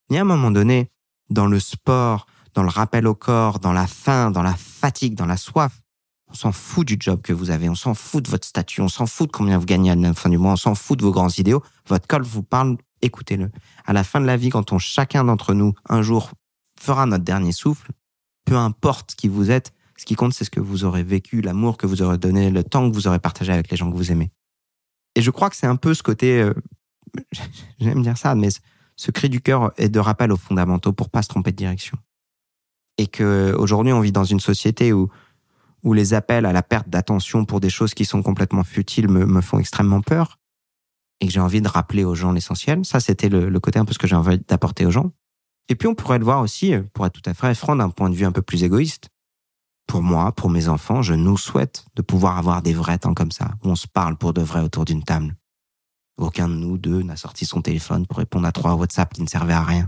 Speaker 2: Il y a un moment donné, dans le sport, dans le rappel au corps, dans la faim, dans la fatigue, dans la soif, on s'en fout du job que vous avez, on s'en fout de votre statut, on s'en fout de combien vous gagnez à la fin du mois, on s'en fout de vos grands idéaux. Votre corps vous parle, écoutez-le. À la fin de la vie, quand chacun d'entre nous, un jour, fera notre dernier souffle, peu importe qui vous êtes, ce qui compte, c'est ce que vous aurez vécu, l'amour que vous aurez donné, le temps que vous aurez partagé avec les gens que vous aimez. Et je crois que c'est un peu ce côté, j'aime dire ça, mais ce cri du cœur est de rappel aux fondamentaux pour pas se tromper de direction. Et qu'aujourd'hui, on vit dans une société où les appels à la perte d'attention pour des choses qui sont complètement futiles me font extrêmement peur. Et que j'ai envie de rappeler aux gens l'essentiel. Ça, c'était le côté un peu ce que j'ai envie d'apporter aux gens. Et puis, on pourrait le voir aussi, pour être tout à fait franc, d'un point de vue un peu plus égoïste. Pour moi, pour mes enfants, je nous souhaite de pouvoir avoir des vrais temps comme ça, où on se parle pour de vrai autour d'une table. Aucun de nous deux n'a sorti son téléphone pour répondre à 3 WhatsApp qui ne servaient à rien.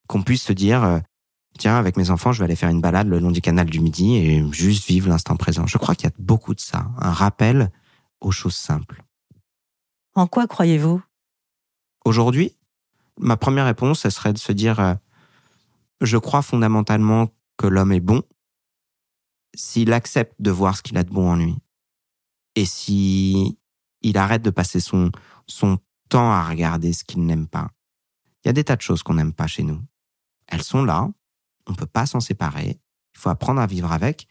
Speaker 2: Qu'on puisse se dire, tiens, avec mes enfants, je vais aller faire une balade le long du canal du Midi et juste vivre l'instant présent. Je crois qu'il y a beaucoup de ça, un rappel aux choses simples.
Speaker 1: En quoi croyez-vous ?
Speaker 2: Aujourd'hui, ma première réponse, ce serait de se dire, je crois fondamentalement que l'homme est bon s'il accepte de voir ce qu'il a de bon en lui. Et si il arrête de passer son temps à regarder ce qu'il n'aime pas. Il y a des tas de choses qu'on n'aime pas chez nous. Elles sont là, on ne peut pas s'en séparer, il faut apprendre à vivre avec,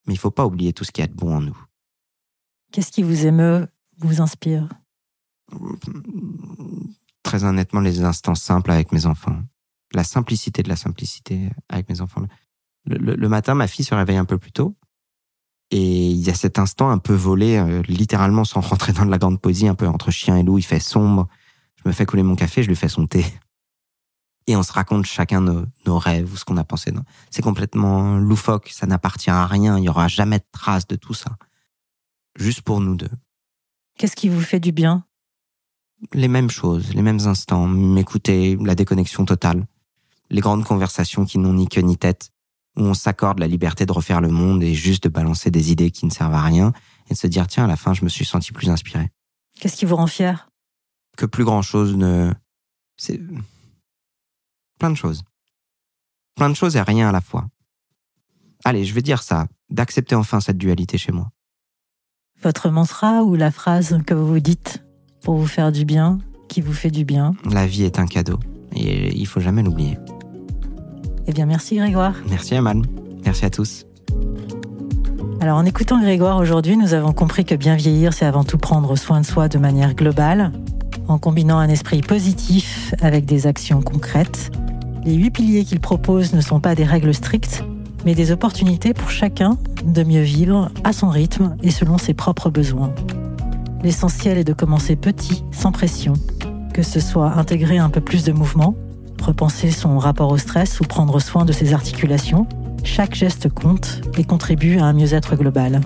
Speaker 2: mais il ne faut pas oublier tout ce qu'il y a de bon en nous.
Speaker 1: Qu'est-ce qui vous émeut, vous inspire ?
Speaker 2: Très honnêtement, les instants simples avec mes enfants. La simplicité de la simplicité avec mes enfants. Le matin, ma fille se réveille un peu plus tôt. Et il y a cet instant un peu volé, littéralement sans rentrer dans de la grande poésie, un peu entre chien et loup, il fait sombre. Je me fais couler mon café, je lui fais son thé. Et on se raconte chacun nos rêves ou ce qu'on a pensé. C'est complètement loufoque, ça n'appartient à rien, il n'y aura jamais de trace de tout ça. Juste pour nous 2.
Speaker 1: Qu'est-ce qui vous fait du bien ?
Speaker 2: Les mêmes choses, les mêmes instants, m'écouter, la déconnexion totale. Les grandes conversations qui n'ont ni queue ni tête, où on s'accorde la liberté de refaire le monde et juste de balancer des idées qui ne servent à rien et de se dire, tiens, à la fin, je me suis senti plus inspiré.
Speaker 1: Qu'est-ce qui vous rend fier ?
Speaker 2: Que plus grand-chose ne... C'est... Plein de choses. Plein de choses et rien à la fois. Allez, je vais dire ça, d'accepter enfin cette dualité chez moi.
Speaker 1: Votre mantra ou la phrase que vous vous dites pour vous faire du bien, qui vous fait du bien ?
Speaker 2: La vie est un cadeau et il faut jamais l'oublier.
Speaker 1: Eh bien, merci Grégoire.
Speaker 2: Merci Amal. Merci à tous.
Speaker 1: Alors, en écoutant Grégoire aujourd'hui, nous avons compris que bien vieillir, c'est avant tout prendre soin de soi de manière globale, en combinant un esprit positif avec des actions concrètes. Les 8 piliers qu'il propose ne sont pas des règles strictes, mais des opportunités pour chacun de mieux vivre à son rythme et selon ses propres besoins. L'essentiel est de commencer petit, sans pression, que ce soit intégrer un peu plus de mouvement, repenser son rapport au stress ou prendre soin de ses articulations. Chaque geste compte et contribue à un mieux-être global.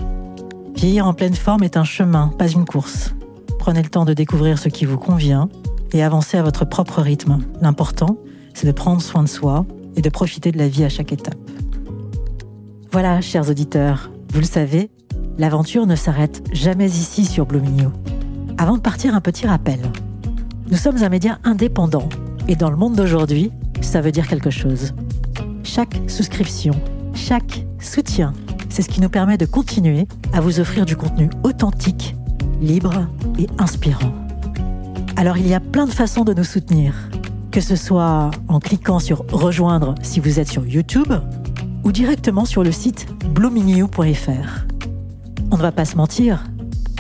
Speaker 1: Vieillir en pleine forme est un chemin, pas une course. Prenez le temps de découvrir ce qui vous convient et avancez à votre propre rythme. L'important, c'est de prendre soin de soi et de profiter de la vie à chaque étape. Voilà, chers auditeurs, vous le savez, l'aventure ne s'arrête jamais ici sur Blooming You. Avant de partir, un petit rappel. Nous sommes un média indépendant et dans le monde d'aujourd'hui, ça veut dire quelque chose. Chaque souscription, chaque soutien, c'est ce qui nous permet de continuer à vous offrir du contenu authentique, libre et inspirant. Alors il y a plein de façons de nous soutenir, que ce soit en cliquant sur « Rejoindre » si vous êtes sur YouTube ou directement sur le site bloomingyou.fr. On ne va pas se mentir,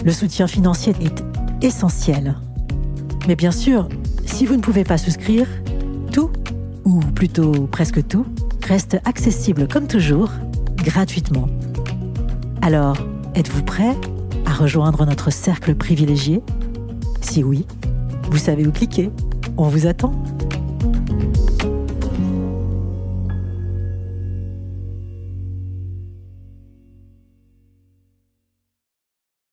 Speaker 1: le soutien financier est essentiel. Mais bien sûr, si vous ne pouvez pas souscrire, tout, ou plutôt presque tout, reste accessible comme toujours, gratuitement. Alors, êtes-vous prêt à rejoindre notre cercle privilégié ? Si oui, vous savez où cliquer. On vous attend.